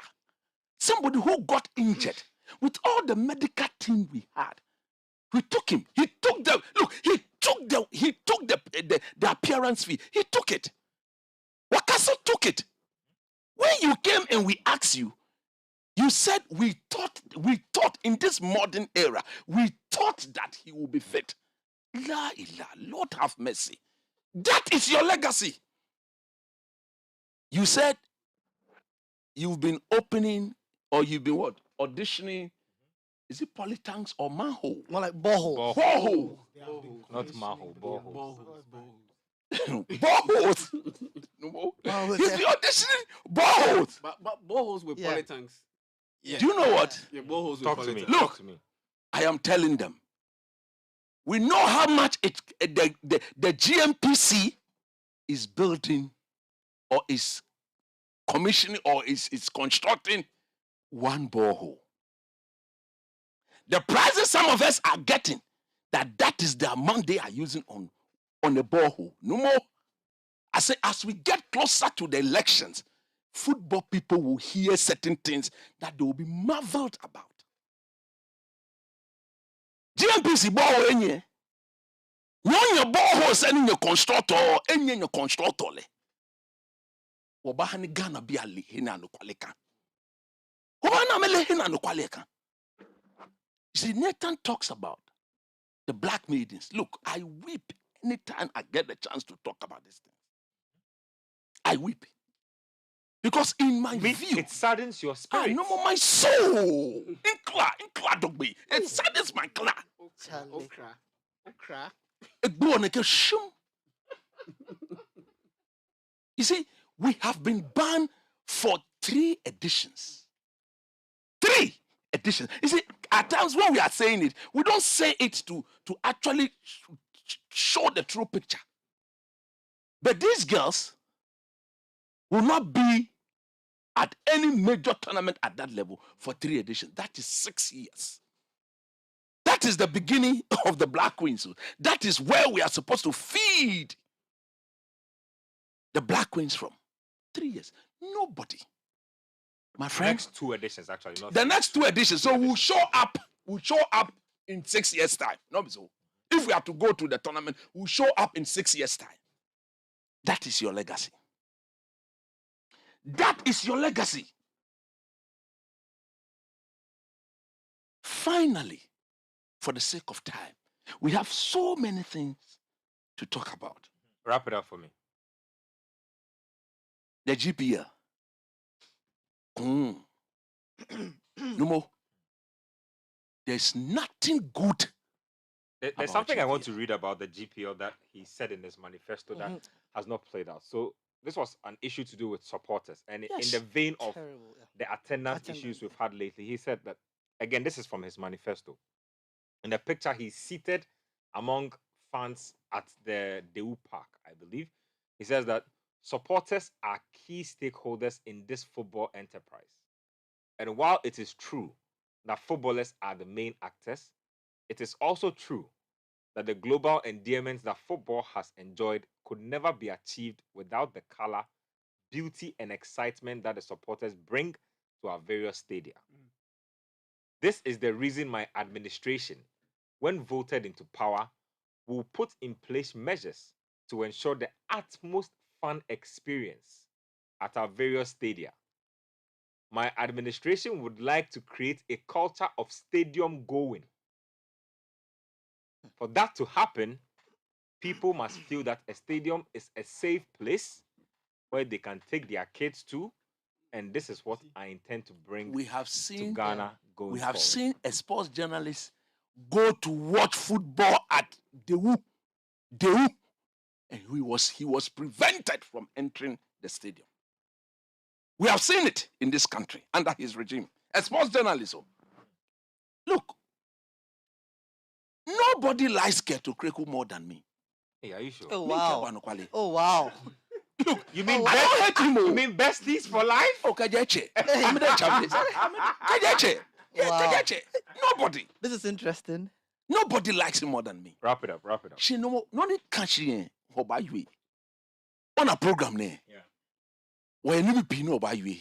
somebody who got injured, with all the medical team we had. We took him. He took the appearance fee. He took it. Wakaso took it. When you came and we asked you, you said we thought in this modern era, we thought that he will be fit. La ilah, Lord have mercy. That is your legacy. You said you've been opening, or you've been what? Auditioning. Is it polytanks or manhole? More like borehole. Borehole. Not manhole, borehole. Boreholes. He's been auditioning boreholes. But boreholes with polytanks. Yeah. Do you know what? Yeah, boreholes with Talk to me. polytanks. Look, Talk to me. I am telling them. We know how much the GMPC is building or is commissioning or is constructing one borehole. The prices some of us are getting, that is the amount they are using on a borehole. No more. I say, as we get closer to the elections, football people will hear certain things that they will be marveled about. GMPC borehole enye. Your borehole sending your constructor, enye your constructor le. Wabahani Ghana bi ali hina no kwaleka. Wabana mele hina no kwaleka. You see, Nathan talks about the black maidens. Look, I weep anytime I get the chance to talk about this thing. I weep. Because in my view, it saddens your spirit. I know my soul. Inkla dogbe. It saddens my cla. Okra. You see, we have been banned for 3 editions. 3 editions. You see, at times when we are saying it, we don't say it to actually show the true picture. But these girls will not be at any major tournament at that level for 3 editions. That is 6 years. That is the beginning of the Black Queens. That is where we are supposed to feed the Black Queens from. 3 years. Nobody. My friend. Next 2 editions, actually. Not the next 2 editions. So we'll show up in 6 years' time. Not so. If we have to go to the tournament, we'll show up in 6 years' time. That is your legacy. That is your legacy. Finally, for the sake of time, we have so many things to talk about. Wrap it up for me. The GPL. No more. There's nothing good. There's something I want to read about the GPL that he said in his manifesto that has not played out. So this was an issue to do with supporters. And in the vein of the attendance issues we've had lately, he said that, again, this is from his manifesto. In the picture, he's seated among fans at the Deu Park, I believe. He says that supporters are key stakeholders in this football enterprise. And while it is true that footballers are the main actors, it is also true that the global endearments that football has enjoyed could never be achieved without the color, beauty, and excitement that the supporters bring to our various stadia. This is the reason my administration, when voted into power, will put in place measures to ensure the utmost fun experience at our various stadia. My administration would like to create a culture of stadium going. For that to happen, people must feel that a stadium is a safe place where they can take their kids to, and this is what I intend to bring We have seen to Ghana going we have forward. seen a sports journalist go to watch football at Dewu, and he was prevented from entering the stadium. We have seen it in this country under his regime. A sports journalist. Look, nobody likes Keto Kreku more than me. Hey, are you sure? Oh Me wow. Kewa Nokwale. Oh wow. Look, You mean I don't hate him. You mean besties for life? Oh, Kajeche. I'm the champion. Kajeche. Yeah, Wow. Kajeche. Nobody. This is interesting. Nobody likes him more than me. Wrap it up. She no need catching about you on a program there. Yeah. Where you know about you.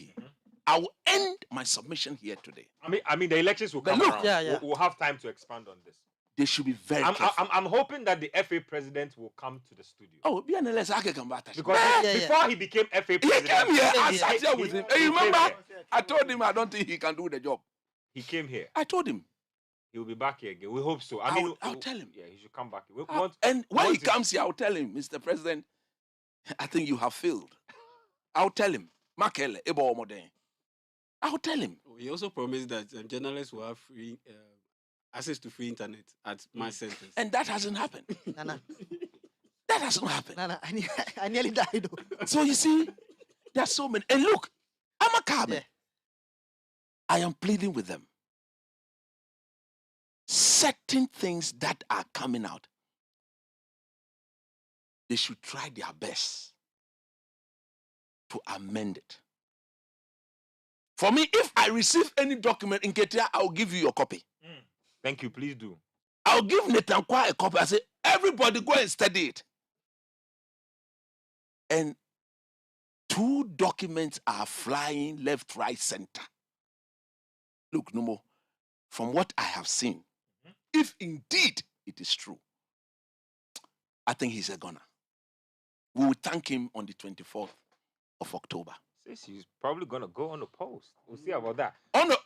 I will end my submission here today. I mean, the elections will But come look, around. yeah. We'll have time to expand on this. They should be very careful. I'm hoping that the FA president will come to the studio. Oh, be an LS, I can come back. Because before he became FA He president, came here. I he- sat here with him. Hey, he you came remember? here. I told him I don't think he can do the job. He came here. I told him. He will be back here again. We hope so. I'll tell him. Yeah, he should come back. We Ah, want, and when he want him- comes here, I'll tell him, Mr. President, I think you have failed. I'll tell him. Makele, Ebo Omode. I'll tell him. He also promised that journalists will have free access to free internet at my centers. And that hasn't happened. Nana. That hasn't happened. Nana, I nearly died. So you see, there's so many. And look, I'm a cabin. Yeah. I am pleading with them. Certain things that are coming out, they should try their best to amend it. For me, if I receive any document in Nketsia, I'll give you your copy. Thank you. Please do. I'll give Nathan Quao a copy. I say, everybody go and study it. And 2 documents are flying left, right, center. Look, no more. From what I have seen, if indeed it is true, I think he's a goner. We will thank him on the 24th of October. Sis, he's probably going to go on the post. We'll see about that. On the,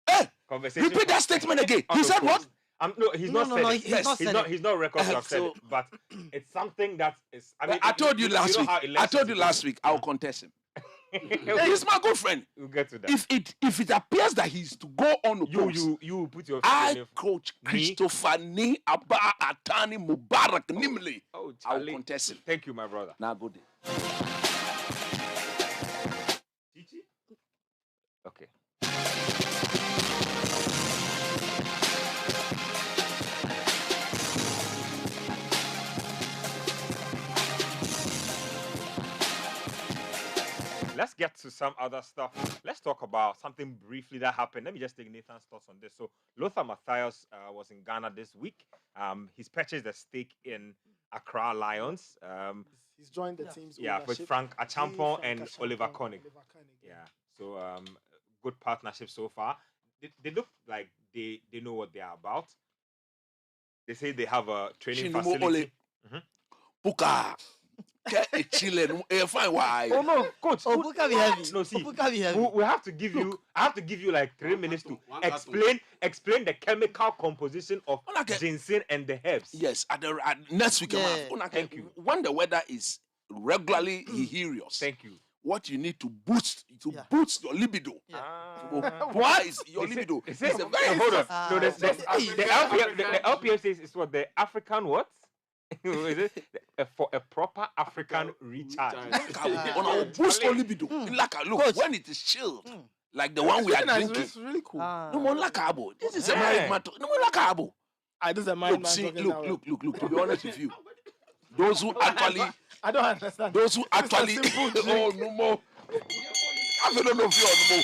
hey, Conversation repeat that statement again. on He the said post. what? No, he's not No, said no, it. he's not said it. He's not record to have said So- it. But it's something that is. I mean, I told you last know week. how I elections told you go. last week. I'll contest him. Okay, He's my good friend. we'll get to that. If it appears that he's to go on the post, you put your. I your- coach Me? Christopher Ni Abba Atani Mubarak Nimley. Oh, I'll Charlie. contest him. Thank you, my brother. Now good day. Citi? Okay. Let's get to some other stuff. Let's talk about something briefly that happened. Let me just take Nathan's thoughts on this. So, Lothar Matthäus was in Ghana this week. He's purchased a stake in Accra Lions. He's joined the team's Yeah, with ownership. Frank Achampong and Achampong, Oliver Koenig. yeah. Yeah, so good partnership so far. They look like they know what they are about. They say they have a training Chinumo facility. Ole. Puka. Ke Chile. Fine, why? Oh no, coach. Oh, Buka be heavy. No, see, Buka be heavy. we have to give you. I have to give you like 3 minutes to one carton. explain the chemical composition of Okay. ginseng and the herbs. Yes, at next week. Yeah. Thank you. When the weather is regularly hilarious, Thank you. what you need to boost Yeah. boost your libido. Yeah. Why is your Is it- libido? is It's it- a very hold on. Ah. No, the Hey. LPM says it's what the African what? Is it for a proper African recharge? on our boost your libido. Like look, Coach. when it is chilled, like the one we are drinking. It's really cool. No more lakabo. This is a Yeah. married man. No more lakabo. This is a mind Look, man see, talking that way. look. To be honest with you, those who actually, I don't understand. those who It's a actually, simple oh drink. no more. I don't know if you know.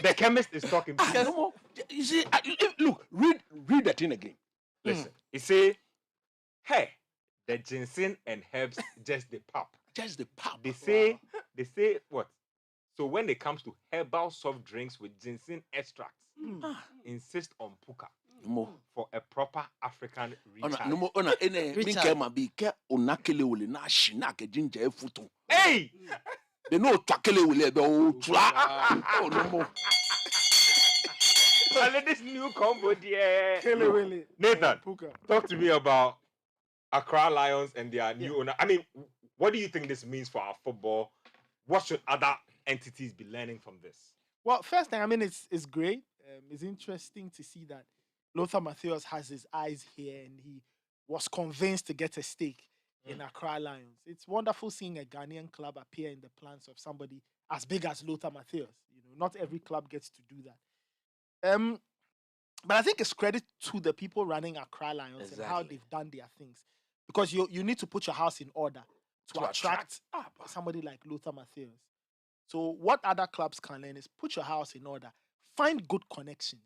The chemist is talking. No more. You see, look, read the thing again. Listen, he say, hey, the ginseng and herbs just the pop. Just the pop. They say what? So when it comes to herbal soft drinks with ginseng extracts, insist on puka for a proper African recharge. Hey! They know takele will be oh no more. This new combo there. Kelly. Nathan, talk to me about Accra Lions and their new owner. I mean, what do you think this means for our football? What should other entities be learning from this? Well, first thing, I mean, it's great. It's interesting to see that Lothar Matthäus has his eyes here and he was convinced to get a stake in Accra Lions. It's wonderful seeing a Ghanaian club appear in the plans of somebody as big as Lothar Matthäus. You know, not every club gets to do that. But I think it's credit to the people running Accra Lions and how they've done their things. Because you need to put your house in order to attract somebody like Lothar Matthäus. So what other clubs can learn is put your house in order. Find good connections,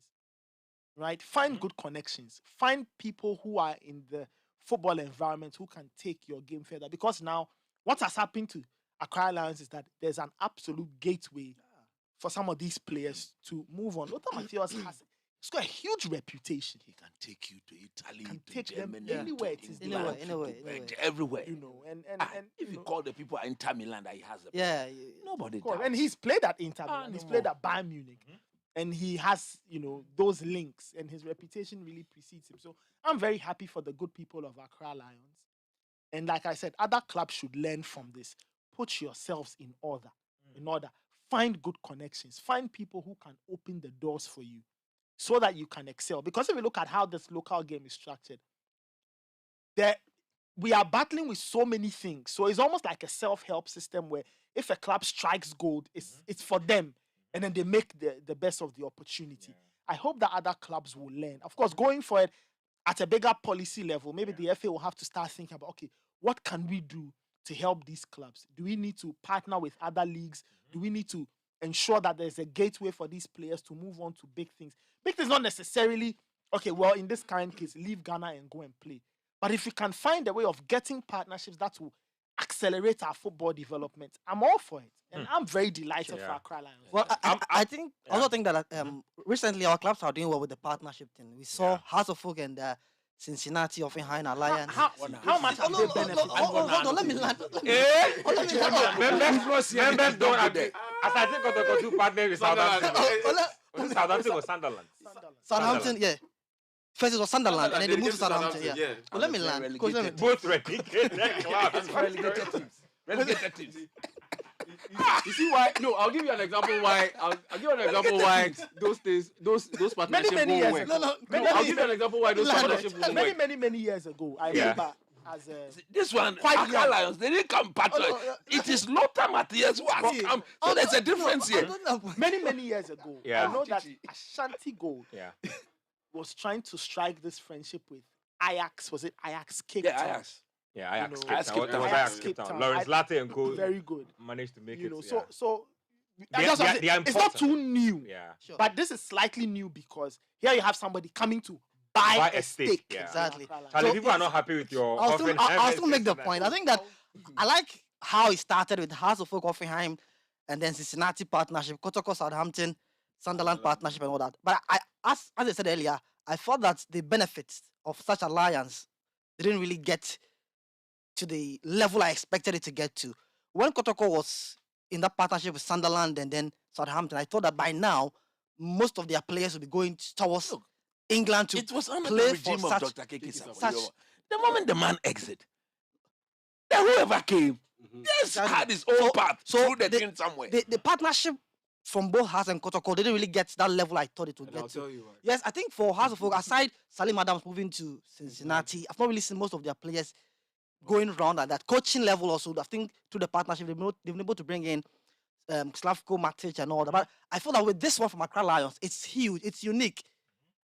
right? Find good connections. Find people who are in the football environment who can take your game further. Because now, what has happened to Accra Lions is that there's an absolute gateway for some of these players to move on. Lothar Matthäus he's got a huge reputation. He can take you to Italy, can to take Germany, them anywhere it is. Anywhere. Everywhere. You know, and if you call the people at Inter Milan that he has nobody does. doubts. And he's played at Inter Milan. He's played at Bayern Munich. And he has, those links, and his reputation really precedes him. So I'm very happy for the good people of Accra Lions. And like I said, other clubs should learn from this. Put yourselves in order. Find good connections. Find people who can open the doors for you so that you can excel. Because if you look at how this local game is structured, we are battling with so many things. So it's almost like a self-help system where if a club strikes gold, it's for them. And then they make the best of the opportunity. I hope that other clubs will learn. Of course, going for it at a bigger policy level, maybe the FA will have to start thinking about, okay, what can we do to help these clubs? Do we need to partner with other leagues? Do we need to ensure that there's a gateway for these players to move on to big things? Big things not necessarily, okay, well, in this kind of case, leave Ghana and go and play. But if we can find a way of getting partnerships that will accelerate our football development, I'm all for it. And I'm very delighted for Accra Lions. Well, I think also think that recently our clubs are doing well with the partnership thing. We saw House of Folk and Cincinnati Offenheim Alliance. How much have they benefited? Hold on, let me land. Members don't agree. As I think of the two partners with Southampton. Southampton or Sunderland? Southampton, yeah. First it was Sunderland, and then they moved to Southampton. Yeah. Well, let me land. Both relegated clubs. Relegated teams. You see why? No, I'll give you an example why. I'll give you an example why those partnerships many won't years work. I'll give you an example why those partnerships won't work. Many years ago, I remember as this one, Accra Lions, they didn't come partner. It is Lothar Matthäus who has come. So there's a difference here. Many years ago, I know that Ashanti Gold was trying to strike this friendship with Ajax. Was it Ajax Cape Town? Ajax. Yeah, Ajax Cape Town. Lawrence Latte and Co. Very good. Managed to make it. So it's not too new. Yeah. Sure. But this is slightly new because here you have somebody coming to buy a stake. Yeah. Exactly. So people are not happy with your I'll still make the point. I think that I like how it started with House of Folk Offenheim and then Cincinnati partnership, Kotoko Southampton, Sunderland partnership and all that. But as I said earlier, I thought that the benefits of such alliance didn't really get to the level I expected it to get to. When Kotoko was in that partnership with Sunderland and then Southampton, I thought that by now, most of their players would be going towards England to it was under play the regime for of such, Dr. Kekisa. such. The moment the man exit, then whoever came, just had his own path through the thing somewhere. The partnership from both Haas and Kotoko didn't really get to that level I thought it would And get I'll to. tell you why. Yes, I think for House of Folk, aside Salim Adams moving to Cincinnati, I've not really seen most of their players going around at that coaching level also. I think through the partnership, they've been able to bring in Slavko Matic and all that. But I feel that with this one from Accra Lions, it's huge, it's unique.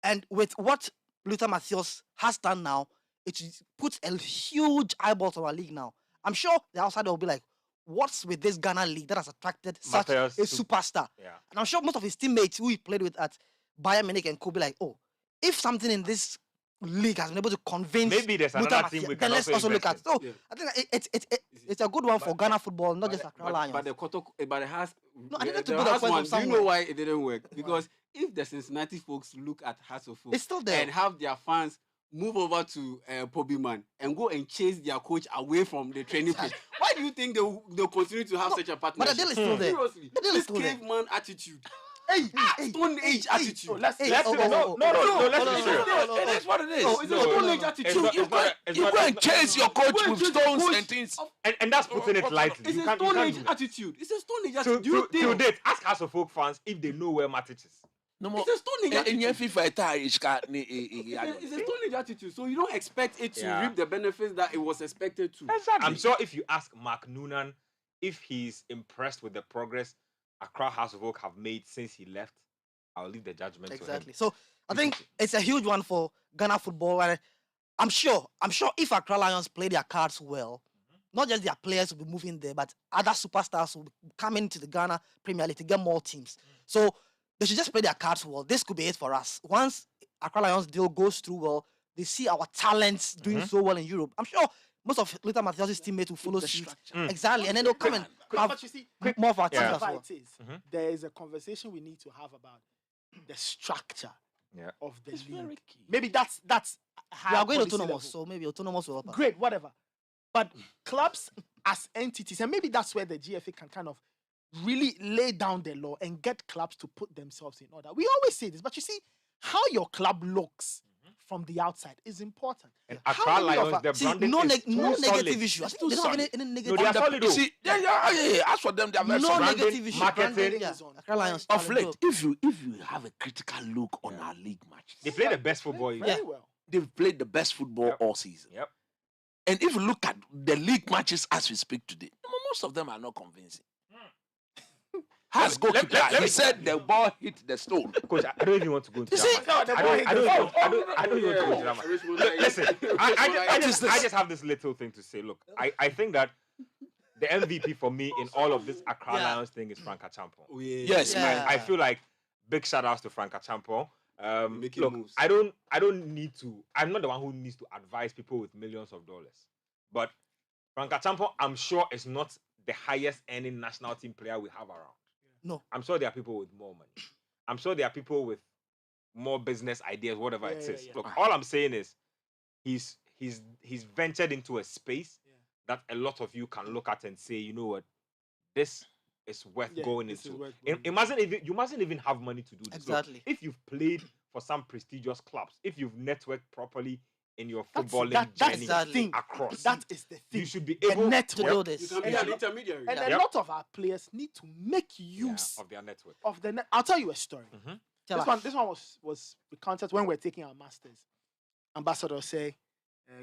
And with what Lothar Matthäus has done now, it puts a huge eyeballs on our league now. I'm sure the outsider will be like, what's with this Ghana league that has attracted such Matthias a Sup- superstar? Yeah. And I'm sure most of his teammates who he played with at Bayern Munich and could be like, oh, if something in this league has been able to convince Maybe there's Luther another team Mathias, we then can let's also also look at. invest So I think it's a good one for Ghana football, not just Accra Lions. But the but it has. No, I needed to the put the Hearts point one, of do you know somewhere. why it didn't work? Because if the Cincinnati folks look at Hearts of Oak It's still there. and have their fans move over to Pobyman and go and chase their coach away from the training pitch, why do you think they'll continue to have such a But partnership? the deal is still there. Seriously, The deal is this still there. caveman attitude, Hey, Stone Age attitude. Oh, let's Hey, Let's oh, no, oh, no, oh, no, oh, no, let's oh, be oh, serious. oh, oh, It is what it is. Oh, it's a Stone Age attitude. not- You it's not- go it's you not- go it's and not- chase your coach Go and with chase the stones coach and things. And that's putting it lightly. It's You a can't Stone do Age that. attitude. It's a Stone Age To attitude. Do you till think? date, ask House of Folk fans if they know where Matic is. No more. It's a Stone Age In your attitude. FIFA ita ishka It's a Stone Age attitude. So you don't expect it to Yeah. reap the benefits that it was expected to. I'm sure if you ask Mark Noonan if he's impressed with the progress Accra House of Oak have made since he left, I'll leave the judgment Exactly. to him. So I think it's a huge one for Ghana football. And I'm sure if Accra Lions play their cards well, not just their players will be moving there, but other superstars will come into the Ghana Premier League to get more teams. So they should just play their cards well. This could be it for us. Once Accra Lions deal goes through well, they see our talents doing so well in Europe. I'm sure most of Luther Mathias' teammates will follow suit. Exactly. And then they'll come and have But you see, more of our teams Yeah. as well. it is. There is a conversation we need to have about the structure of the league. Maybe that's We high are going policy autonomous, level. so maybe autonomous will help us. Great, whatever. But clubs as entities, and maybe that's where the GFA can kind of really lay down the law and get clubs to put themselves in order. We always say this, but you see, how your club looks from the outside is important. And How Accra many of Lions, our- their See, branding no, is neg- too no solid. negative issue. I It's think they too don't have solid. any No, negative they are On the- solid. you though. see, yeah. As for them, they are very No solid. negative issue. marketing. Yeah. Accra Lions Of challenge, late, bro. if you have a critical look on our league matches, They play the best football. Very Yeah. well. they've played the best football Yep. all season. Yep. And if you look at the league matches as we speak today, most of them are not convincing. Has goalkeeper, let he me- said the ball hit the stone. Coach, I don't even want to go into You see, that. match. I don't even want to go into that. match. Listen, I just have this little thing to say. Look, I think that the MVP for me in all of this Accra Yeah. Lions thing is Frank Achampong. Oh, yeah. Yes, Yeah. man. I feel like big shout outs to Frank Achampong. Making Look, moves. I don't need to. I'm not the one who needs to advise people with millions of dollars. But Frank Achampong, I'm sure, is not the highest earning national team player we have around. No. I'm sure there are people with more money. I'm sure there are people with more business ideas, whatever it is. yeah. Look, all I'm saying is he's ventured into a space that a lot of you can look at and say, you know what, this is worth going this is into. worth You going mustn't even have money to do this. Look, Exactly. if you've played for some prestigious clubs, if you've networked properly in your That's footballing the journey thing. across, That is the thing. you should be The able To network. do You this. can be Yeah. an intermediary. And Yep. a lot of our players need to make use of their network. of the net. I'll tell you a story. Tell This us. one was recounted when we were taking our masters. Ambassador say,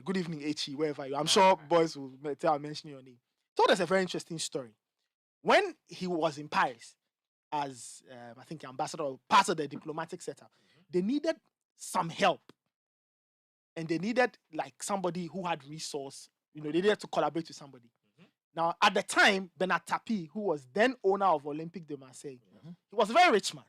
"Good evening, H.E., wherever you are." I'm sure boys will mention your name. Told us a very interesting story. When he was in Paris as I think ambassador or part of the diplomatic setup, they needed some help, and they needed like somebody who had resource. You know, they needed to collaborate with somebody. Now, at the time, Bernard Tapie, who was then owner of Olympique de Marseille, he was a very rich man.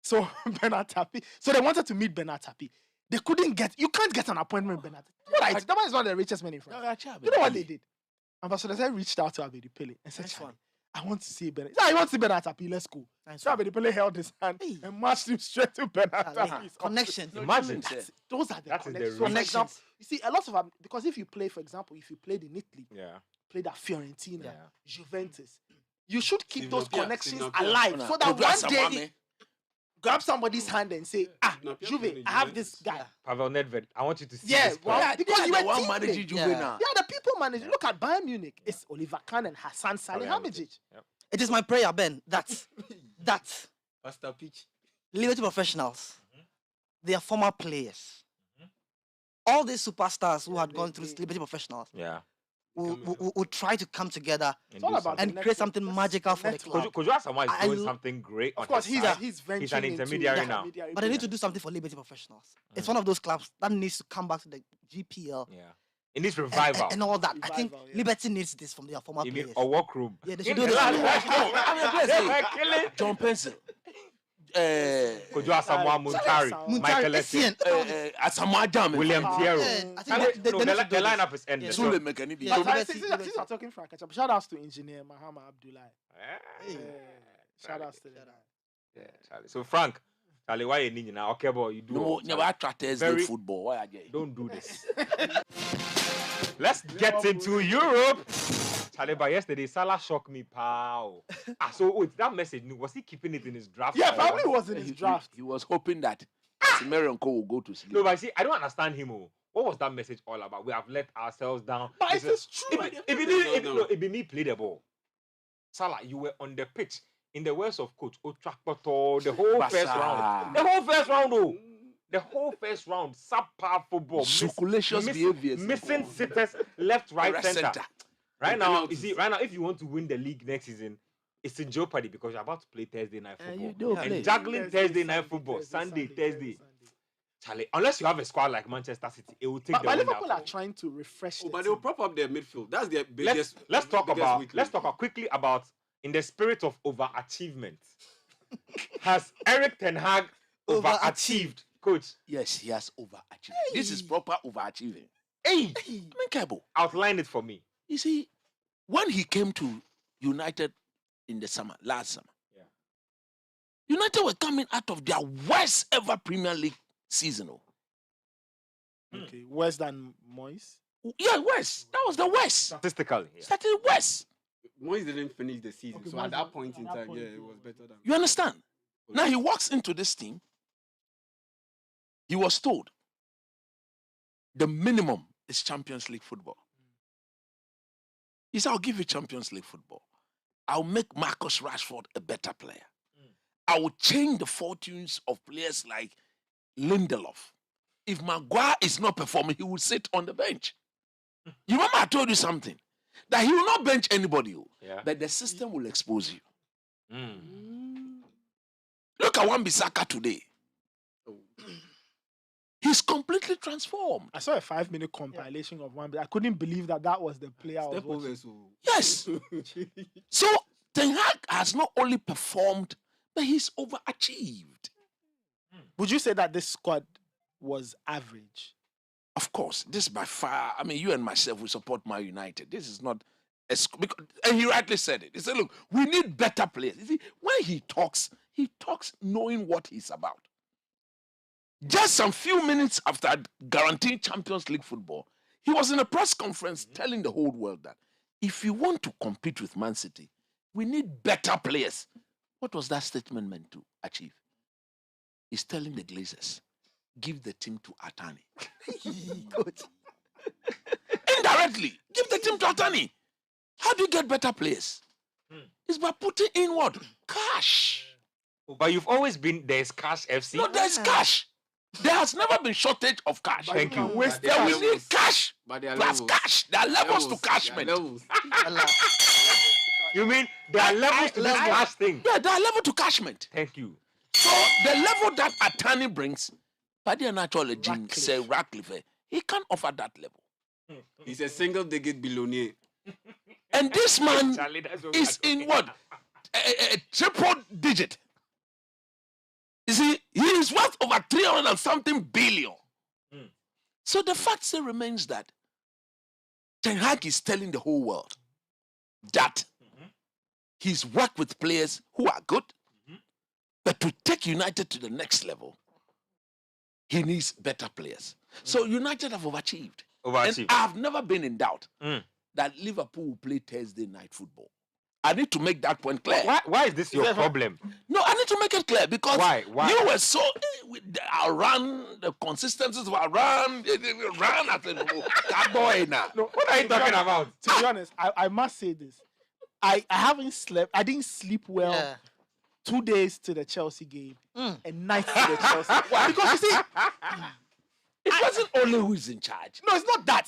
So Bernard Tapie, so they wanted to meet Bernard Tapie. They couldn't get. You can't get an appointment with Bernard. Right, that man is not the richest man in France. You know what they did? Ambassador said reached out to Abedi Pele and said, Nice "Charlie, one. I want to see Bernard. Yeah, you want to see Bernard Tapie? Let's go." Nice So one. Abedi Pele held his hand Hey. and marched him straight to Bernard Charlie, Tapie's office. Connections. Imagine. Those are the That is the connections. So, for reason. example, you see, a lot of them, because if you play, for example, if you played in Italy, Yeah. played at Fiorentina, Yeah. Juventus, you should keep Steve those Napier, connections Steve Napier. alive so that one day grab somebody's hand and say, Napier Juve, played in I have Juventus. this guy. Pavel Nedved, I want you to see Yeah, this well, player. because you were one teammate. managing Juve Yeah. now. Yeah, the people manage. Look at Bayern Munich. It's Oliver Kahn and Hassan Salihamidzic. Yep. It is my prayer, Ben, that Pastor Peach. Liberty professionals, they are former players. All these superstars who had gone through Liberty professionals Yeah. will try to come together It's all about and the create network. something That's magical the for the network. club. Could you ask someone is I doing lo- something great on Of course, his he's side? venturing He's an into intermediary now. intermediary But they need business. to do something for Liberty professionals. It's one of those clubs that needs to come back to the GPL Yeah. In this revival. and all that. I think Revival, yeah. Liberty needs this from their former You mean players. a workroom? Yeah, they should In do the this. last No, I mean, They were let's say killing John Pencil, Kojo Asamoah Muntari, Muntari, Michael Essien, Asamoah Gyan, William Thierry. I think And they no, need to do the this. lineup is ended. Yeah. Sule Mekanibi. Yeah. But Liberty- since we're talking Frank Ketchup, shout outs to engineer Mahama Abdullahi. Hey. Shout outs to them. Yeah, Charlie. So Frank, Charlie, why you need now? Okay, boy, you do. No, all, never Charlie. attracted Very- football. Why Adjei? Don't do this. Let's get into Europe. Charlie, but yesterday Salah shocked me, pal. So wait, that message, was he keeping it in his draft? Yeah, file? probably was in his draft. He was hoping that Marion Co will go to sleep. No, but see, I don't understand him. Oh. What was that message all about? We have let ourselves down. But This it is true. It be me play the ball. Salah, you were on the pitch. In the words of coach, Otrakoto, the whole Basa. first round. The whole first round, oh. The whole first round, subpar football. Succulentious behaviors. Missing sitters left, right, Right, center. center. Right now, you Penalties. see, right now, if you want to win the league next season, it's in jeopardy because you're about to play Thursday night football. you do And play. juggling Thursday night football, Sunday, Thursday. Charlie, unless you have a squad like Manchester City, it will take But the win Liverpool out. are trying to refresh. Oh, the but they'll team. prop up their midfield. That's their biggest. Let's talk biggest about weakness. let's talk about quickly about in the spirit of overachievement. Has Eric Ten Hag overachieved, coach? Yes, he has overachieved. This is proper overachieving. Hey, I mean, Kebo, outline it for me. you see, when he came to United in the summer, last summer, Yeah. United were coming out of their worst ever Premier League season. Oh. Okay, worse than Moyes. Yeah, worst. That was the worst. Statistically, yeah. Started worst. Moyes didn't finish the season, Okay, so Moyes at that point at in that time, point, yeah, yeah. it was better than. You understand? Now he walks into this team. He was told the minimum is Champions League football. He said, I'll give you Champions League football. I'll make Marcus Rashford a better player. I will change the fortunes of players like Lindelof. If Maguire is not performing, he will sit on the bench. You remember I told you something? That he will not bench anybody, Yeah. but the system will expose you. Mm. Look at Wan-Bissaka today. He's completely transformed. I saw a 5-minute compilation of one, but I couldn't believe that was the player. I was Step watching. over, so. Yes. So Ten Hag has not only performed, but he's overachieved. Would you say that this squad was average? Of course, this by far, I mean, you and myself, we support Man United. This is not, and he rightly said it. He said, look, we need better players. You see, when he talks knowing what he's about. Just some few minutes after guaranteeing Champions League football, he was in a press conference telling the whole world that if you want to compete with Man City, we need better players. What was that statement meant to achieve? He's telling the Glazers, give the team to Atani. Coach. Indirectly, give the team to Atani. How do you get better players? It's by putting in what? Cash. But you've always been there's cash FC. No, there's cash. There has never been shortage of cash. Thank you. But there Then are we levels. need cash But there are plus levels. cash. There are levels to There are cashment. levels. You mean there are levels to this cash thing? Yeah, there are levels to cashment. Thank you. So the level that Atani brings, Paddy and actually Jim say Ratcliffe, he can't offer that level. He's a single-digit billionaire. And this man Charlie, that's what is we are in what? A triple digit. You see, he is worth over 300 and something billion. So the fact still remains that Ten Hag is telling the whole world that he's worked with players who are good, but to take United to the next level, he needs better players. So United have overachieved. Overachieved. And I've never been in doubt Mm. that Liverpool will play Thursday night football. I need to make that point clear. Why is this your problem? No, I need to make it clear because Why? you were so our run, the consistencies of our run, run at the boy now. No, What are you talking about? To be honest, I must say this. I haven't slept. I didn't sleep well. Yeah. 2 days to the Chelsea game and night to the Chelsea. Because you see, It wasn't only who is in charge. no, it's not that.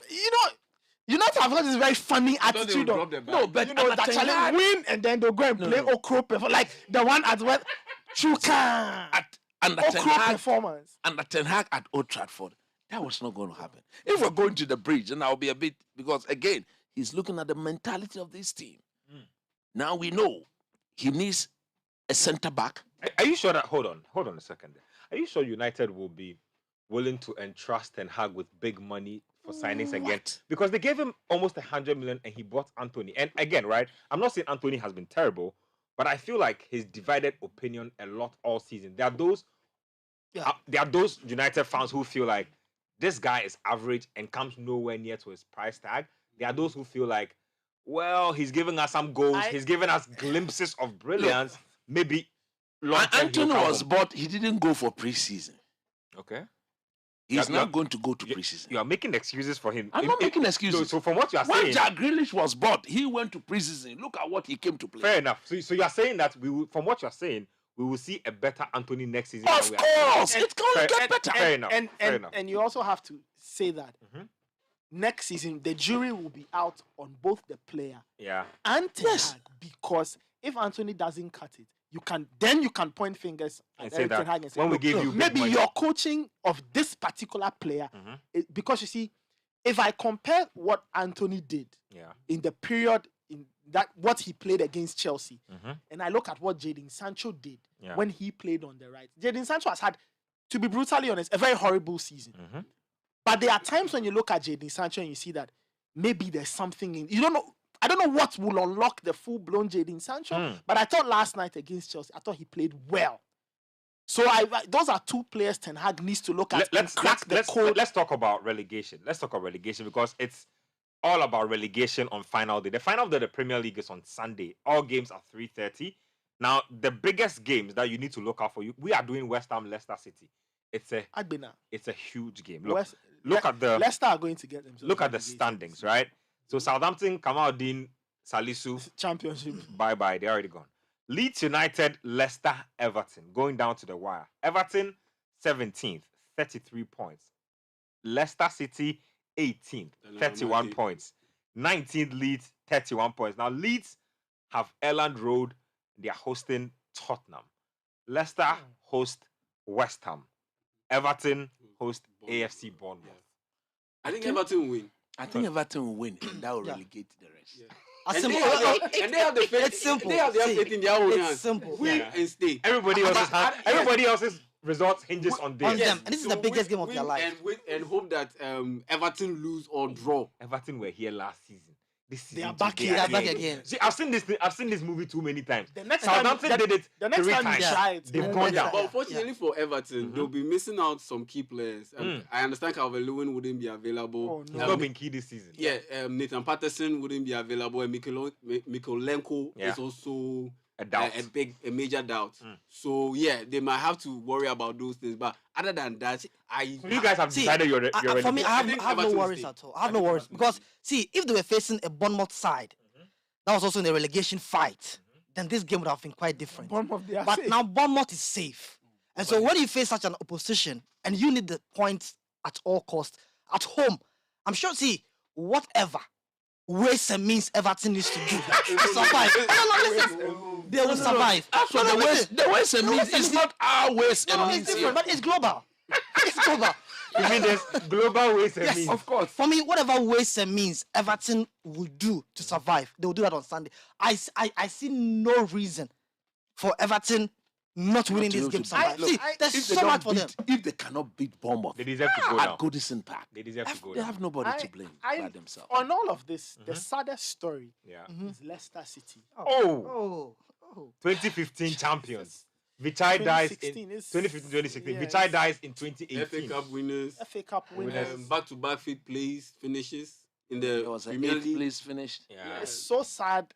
United have got this very funny thought they would attitude. drop the bag. No, but You know, that Ten challenge Hag- win and then they'll go and play no. Okro performance. Like the one at what? Chuka. under Ten Okro Hag, performance. under Ten Hag at Old Trafford, That was not going to happen. If we're going to the bridge, then I'll be a bit, because again, he's looking at the mentality of this team. Now we know he needs a center back. Are you sure that? Hold on a second. Are you sure United will be willing to entrust Ten Hag with big money for signings again? Because they gave him almost 100 million and he bought Anthony. And again, right? I'm not saying Anthony has been terrible, but I feel like he's divided opinion a lot all season. There are those United fans who feel like this guy is average and comes nowhere near to his price tag. There are those who feel like, well, he's giving us some goals. He's giving us glimpses of brilliance. Maybe Anthony was bought. He didn't go for preseason. Okay. He's not going to go to preseason. You are making excuses for him. I'm not making excuses. So from what you are when saying, Jack Grealish was bought, he went to preseason. Look at what he came to play. Fair enough. So you are saying that from what you are saying, we will see a better Anthony next season. Of course, it's going to get better. Fair enough. And you also have to say that next season the jury will be out on both the player and Ten Hag, because if Anthony doesn't cut it, you can point fingers at Ten Hag and say, when we give you maybe money, your coaching of this particular player, because you see, if I compare what Anthony did in the period in that what he played against Chelsea, and I look at what Jadon Sancho did when he played on the right. Jadon Sancho has had, to be brutally honest, a very horrible season. But there are times when you look at Jadon Sancho and you see that maybe there's something in, you don't know. I don't know what will unlock the full-blown Jadon Sancho, but I thought last night against Chelsea, I thought he played well. So those are two players Ten Hag needs to look at and crack the code. Let's talk about relegation. Let's talk about relegation because it's all about relegation on final day. The final day of the Premier League is on Sunday. All games are 3:30. Now, the biggest games that you need to look out for, we are doing West Ham, Leicester City. It's a huge game. Look at the Leicester are going to get themselves. Look at the standings, right? So Southampton, Kamaldeen, Salisu, championship. Bye-bye, they're already gone. Leeds United, Leicester, Everton, going down to the wire. Everton, 17th, 33 points. Leicester City, 18th, 31 points. 19th Leeds, 31 points. Now, Leeds have Elland Road. They are hosting Tottenham. Leicester host West Ham. Everton host AFC Bournemouth. I think Everton will win. I think Everton will win, and that will relegate the rest. And they have the faith. It's simple. They have their faith in their own hands. It's simple. Win and stay. Everybody else's results hinges on them. And this is the biggest game of their life. And hope that Everton lose or draw. Everton were here last season. This season they are back here. They are back again. See, I've seen this movie too many times. The next Southampton did it the next 3 time times. you try it, They've gone down. But unfortunately for Everton, they'll be missing out some key players. I understand Calvert-Lewin wouldn't be available. He's not been key this season. Yeah, Nathan Patterson wouldn't be available, and Mikolenko is also a major doubt. So yeah, they might have to worry about those things. But other than that, you guys have decided you're for me, I have no worries at all. I have no worries because see, if they were facing a Bournemouth side that was also in a relegation fight, then this game would have been quite different. But now Bournemouth is safe, and so when you face such an opposition and you need the points at all costs at home, I'm sure. See, whatever ways and means Everton needs to do to survive. They will survive. So the ways and means is not our ways and means. It's different, but it's global. It's global. You mean there's global ways and yes, means? of course. For me, whatever ways and means Everton will do to survive, they will do that on Sunday. I see no reason for Everton not winning this game. There's so much for them. If they cannot beat Bournemouth, they deserve to go down. At Goodison Park, they deserve to go They down. have nobody to blame by themselves. On all of this, the saddest story is Leicester City. 2015 champions. Vichai dies in 2015-2016. Vichai dies in 2018. FA Cup winners. FA Cup winners. Back-to-back fifth place finishes in the Premier League. Place finished. Yeah. It's so sad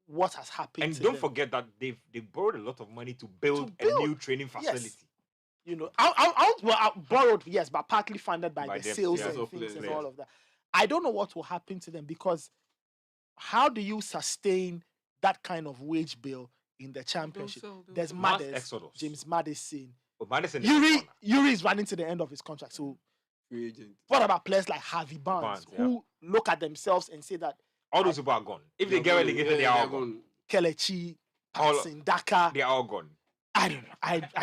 what has happened. And to don't them. forget that they borrowed a lot of money to build a new training facility. Yes. You know, I borrowed, yes, but partly funded by the them, sales yeah, and things and all of that. I don't know what will happen to them because how do you sustain that kind of wage bill in the championship? There's Maddis, James Maddison. Yuri is running to the end of his contract. So free agent. What about players like Harvey Barnes who look at themselves and say that all those people are gone? If they get relegated, they are all gone. Kelechi, Patson, Daka. They are all gone. I don't know.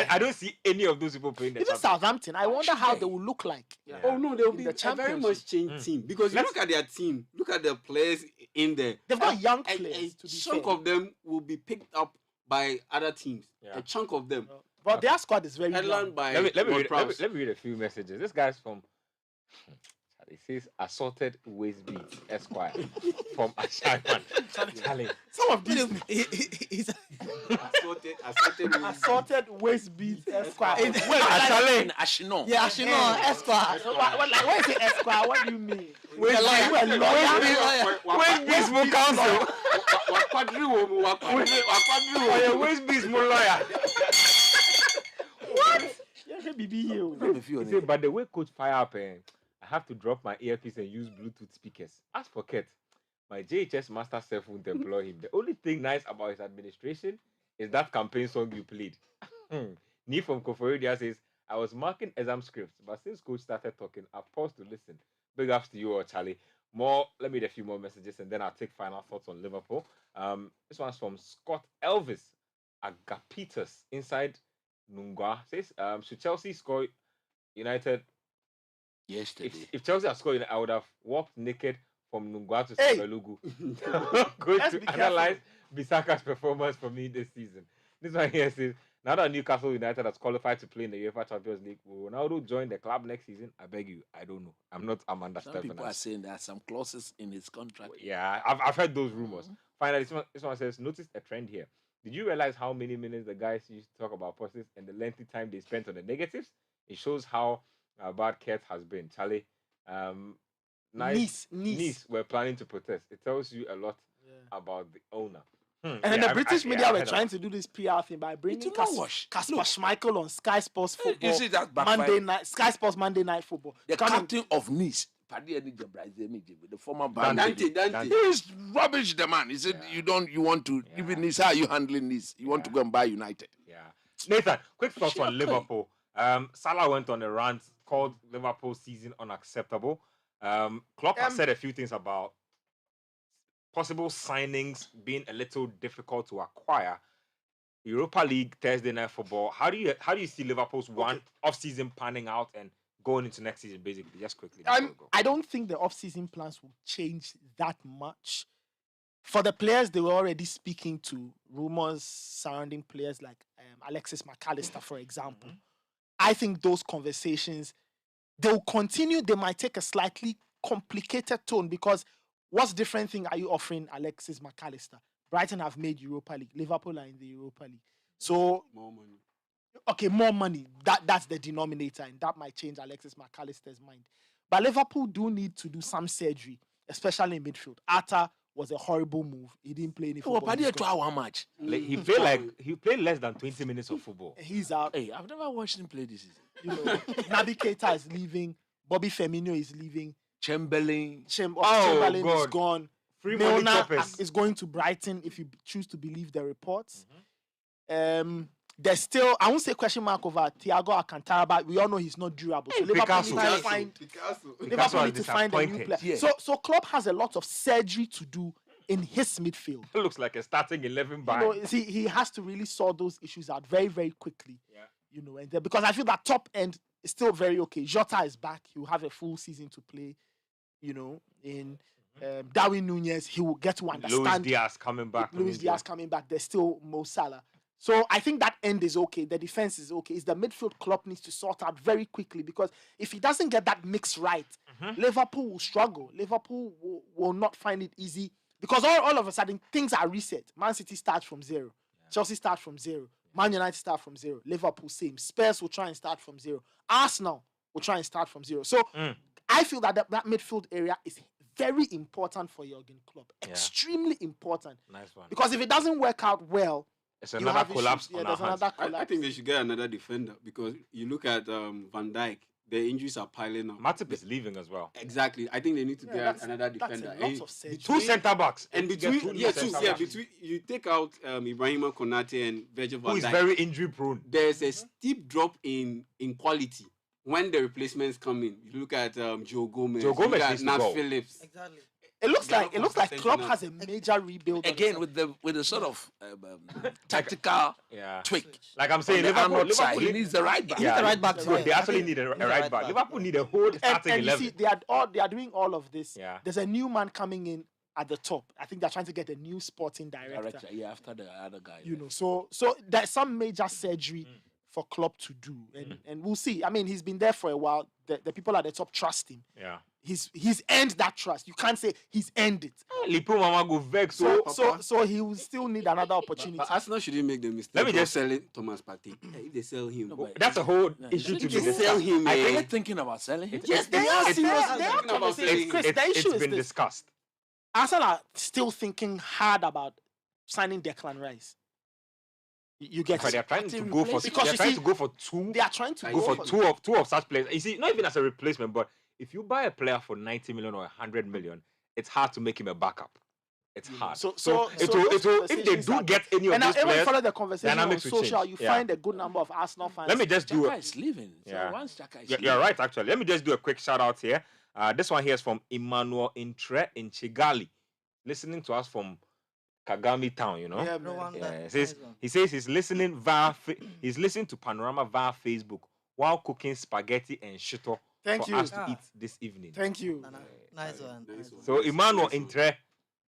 I don't see any of those people playing the Even Champions. Southampton, I wonder how they will look like. Yeah. Oh no, they'll In be the a very much changed team because you look at their team, look at the players in there. They've got young A players. To be chunk fair. of them will be picked up by other teams. Yeah. A chunk of them. But their squad is very young. Headlined by Let me Ward-Prowse. read a few messages. This guy's from. It says assorted waist beats Esquire from Ashaiman. Charlie. Some of these He's assorted waist beats Esquire. Ashalen, Ashino. yeah, actually no, Esquire. What is it, Esquire? What do you mean? Waist You a lawyer? Waist beats more council. Wakwadri Your waist beats more lawyer. Yeah, BB here. He said, but the way coach fire up, I have to drop my earpiece and use Bluetooth speakers. As for Ket, my JHS master self won't employ him. The only thing nice about his administration is that campaign song you played. Nee from Koforidia says, I was marking exam scripts, but since coach started talking, I paused to listen. Big ups to you or Charlie. Let me read a few more messages and then I'll take final thoughts on Liverpool. This one's from Scott Elvis Agapitus inside Nungwa. Says, should Chelsea score United? Yesterday. If Chelsea had scored, I would have walked naked from Nungwa to Sabelugu. Going Let's to be analyze Bisaka's performance for me this season. This one here says, now that Newcastle United has qualified to play in the UEFA Champions League, will Ronaldo join the club next season? I beg you, I don't know. I'm not Amanda Some Stephen. people are saying there are some clauses in his contract. Yeah, I've heard those rumors. Finally, this one says, notice a trend here. Did you realize how many minutes the guys used to talk about positives and the lengthy time they spent on the negatives? It shows how bad Ket has been. Charlie, Nice were planning to protest. It tells you a lot about the owner. And then the British media were trying to do this PR thing by bringing Kasper Schmeichel on Sky Sports Football. You see that Sky Sports Monday Night Football. The captain of Nice, the former Dante. He is rubbish, the man. He said, you want to, even Nice, how are you handling this? You want to go and buy United. Yeah. Nathan, quick thoughts on Liverpool. Salah went on a rant called Liverpool season unacceptable. Klopp has said a few things about possible signings being a little difficult to acquire. Europa League, Thursday night football. How do you see Liverpool's off-season panning out and going into next season, basically? Just quickly. I don't think the off-season plans will change that much. For the players, they were already speaking to rumors surrounding players like Alexis McAllister, for example. I think those conversations, they'll continue. They might take a slightly complicated tone because what's different thing are you offering Alexis McAllister? Brighton have made Europa League. Liverpool are in the Europa League. So more money. Okay, more money. That's the denominator, and that might change Alexis McAllister's mind. But Liverpool do need to do some surgery, especially in midfield. Arthur was a horrible move. He didn't play any football. How much? He played less than 20 minutes of football. He's out. Hey, I've never watched him play this season. You know, Naby Keita is leaving. Bobby Firmino is leaving. Chamberlain. Chamberlain is gone. Milner is going to Brighton if you choose to believe the reports. There's still, I won't say question mark over Thiago Alcantara, but we all know he's not durable. So Liverpool need to find a new player. Yeah. So Klopp has a lot of surgery to do in his midfield. It looks like a starting 11 by. You know, see, he has to really sort those issues out very, very quickly. Yeah. You know, and because I feel that top end is still very okay. Jota is back. He will have a full season to play. You know, in Darwin Nunez, he will get to understand. Luis Diaz coming back. There's still Mo Salah. So I think that end is okay. The defense is okay. It's the midfield Klopp needs to sort out very quickly because if he doesn't get that mix right, Liverpool will struggle. Liverpool will not find it easy because all of a sudden things are reset. Man City starts from zero. Chelsea starts from zero. Man United start from zero. Liverpool same. Spurs will try and start from zero. Arsenal will try and start from zero. So I feel that midfield area is very important for Jurgen Klopp. Extremely important. Nice one. Because if it doesn't work out well, it's another collapse on our hands. I think they should get another defender because you look at Van Dijk, the injuries are piling up. Matip is leaving as well. Exactly. I think they need to get another defender. Two centre backs. And between you take out Ibrahima Konate and Virgil van Dijk, who is very injury prone. There's a steep drop in quality when the replacements come in. You look at Joe Gomez, Joe Gomez needs Nat to go. Phillips. Exactly. It looks like Klopp has a major rebuild again with the sort of tactical tweak. Like I'm saying, Liverpool he needs the right back. He needs the right back. They actually need a right back. Liverpool need a whole starting and 11. you see, they are doing all of this. Yeah. There's a new man coming in at the top. I think they're trying to get a new sporting director. Yeah, after the other guy. You know, so there's some major surgery for Klopp to do, and we'll see. I mean, he's been there for a while. The people at the top trust him. Yeah. He's earned that trust. You can't say he's earned it. Lipo Mama go vex. So he will still need another opportunity. But Arsenal shouldn't make the mistake. Let me just selling Thomas Partey. If they sell him, that's a whole issue to be discussed. sell him. Are they thinking about selling him? Yes, they are serious. They are thinking about conversating. Chris, the issue It's is been this. discussed. Arsenal are still thinking hard about signing Declan Rice. You get But it? they're trying to go for Because they're you trying see, to go for two. They are trying to Go for two of such players. You see, not even as a replacement, but if you buy a player for 90 million or 100 million, it's hard to make him a backup. It's hard. So it will if they do get any of and these I even players, follow the conversation on dynamics will social. change. You find a good number of Arsenal fans. Let me just do Xhaka it. is leaving. So Yeah. once Xhaka is You're right, actually. Let me just do a quick shout out here. This one here is from Emmanuel Intre in Chigali, listening to us from Kagami Town. You know. Yeah, man. He says he's listening he's listening to Panorama via Facebook while cooking spaghetti and shito Thank for you. us to eat this evening. Thank you. Nice one. So Emmanuel Intre,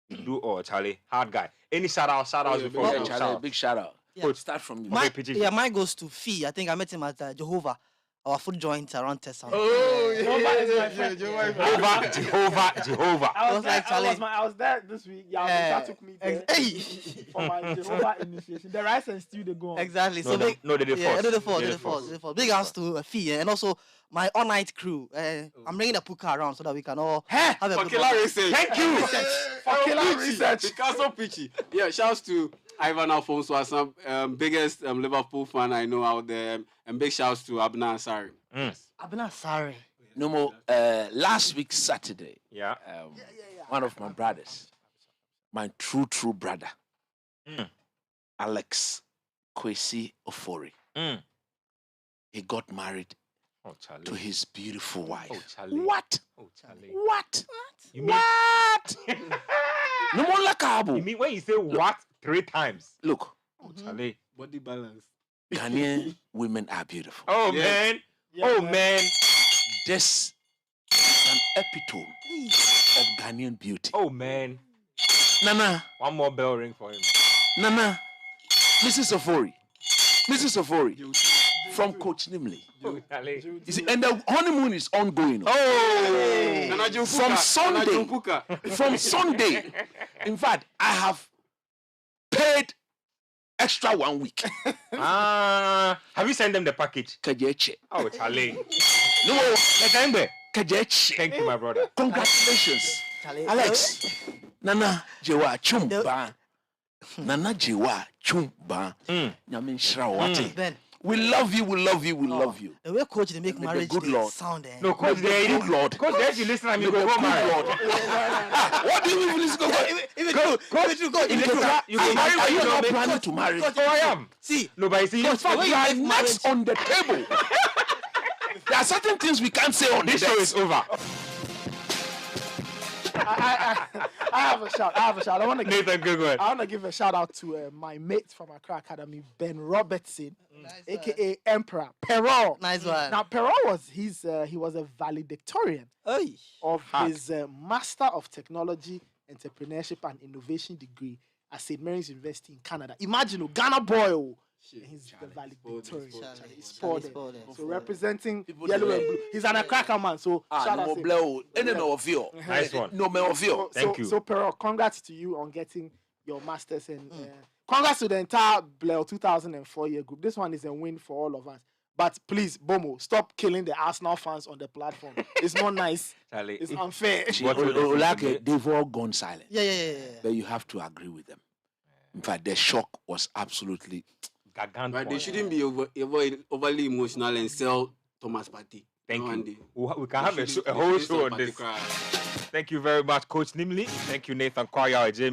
you do all, Charlie, hard guy. Any shout outs before we Charlie, big shout out. Yeah. Coach, start from you. Mine goes to Fee. I think I met him at Jehovah, our food joint around Tessan. Jehovah. I was there this week. Yeah, took me there for my Jehovah initiation. The rice and stew they go on. Exactly. No, So they big. did force. Big house to Fee, and also my all-night crew. I'm bringing the puka around so that we can all have a For good killer one. research. Thank you. For killer research. Picasso Pichi. Yeah, shouts to Ivan Alfonso, some biggest Liverpool fan I know out there, and big shouts to Abna Ansari. I'm not sorry. No more. Last week Saturday, Yeah. one of my brothers, my true brother, Alex Kwesi Ofori, he got married Oh, Charlie. to his beautiful wife. Oh, Charlie. What? Oh, Charlie. What? You mean, What? No more lakabo. you mean when you say what 3 times? Look, Oh, Charlie. Body balance. Ghanaian women are beautiful. Oh, Yes. man. Yeah, Oh, man. man. This is an epitome of Ghanaian beauty. Oh, man. Nana, One more bell ring for him. Nana, Mrs. Ofori, from Coach Nimley. Oh, Charlie. You see, and the honeymoon is ongoing. Oh! From Sunday. In fact, I have paid extra 1 week. Have you sent them the package? Kajeche. Oh, Charlie. No, Kajeche. Thank you, my brother. Congratulations, Charlie. Alex. Nana Jewa Chumba. Nana Jewa Chumba. Nyamin Shrawati. Ben, We love you. We love you. We love you. the way coach they make May the marriage good they Lord- sound. No, coach, The good Lord. Coach, there you listen and you May go the home, good man. Lord. What do you mean? Let's go. Are you not planning to marry? Oh, I am. See, No, but you see, In fact, way you you are make next on the table. There are certain things we can't say on this this show show. is over. I have a shout. I want to give. Nathan, go ahead. I want to give a shout out to my mate from Accra Academy, Ben Robertson, aka Emperor Perrault. nice one. Now Perrault was he was a valedictorian Hey. of his Master of Technology, Entrepreneurship and Innovation degree at St. Mary's University in Canada. Imagine, Ghana boy, and he's the valedictorian. He's spoiled. So representing yellow and blue. He's an Accra man. So shout out to him. Nice one. No me of you. Thank you. So Perrault, congrats to you on getting your masters and congrats to the entire Blair 2004 year group. This one is a win for all of us. But please, Bomo, stop killing the Arsenal fans on the platform. It's not nice. Charlie. It's unfair. They've all gone silent. Yeah. But you have to agree with them. In fact, the shock was absolutely. But they shouldn't be overly emotional and sell Thomas Partey. Thank One you. day. We can have a whole show on this. Thank you very much, Coach Nimley. Thank you, Nathan Quao, Adjei-Mintah.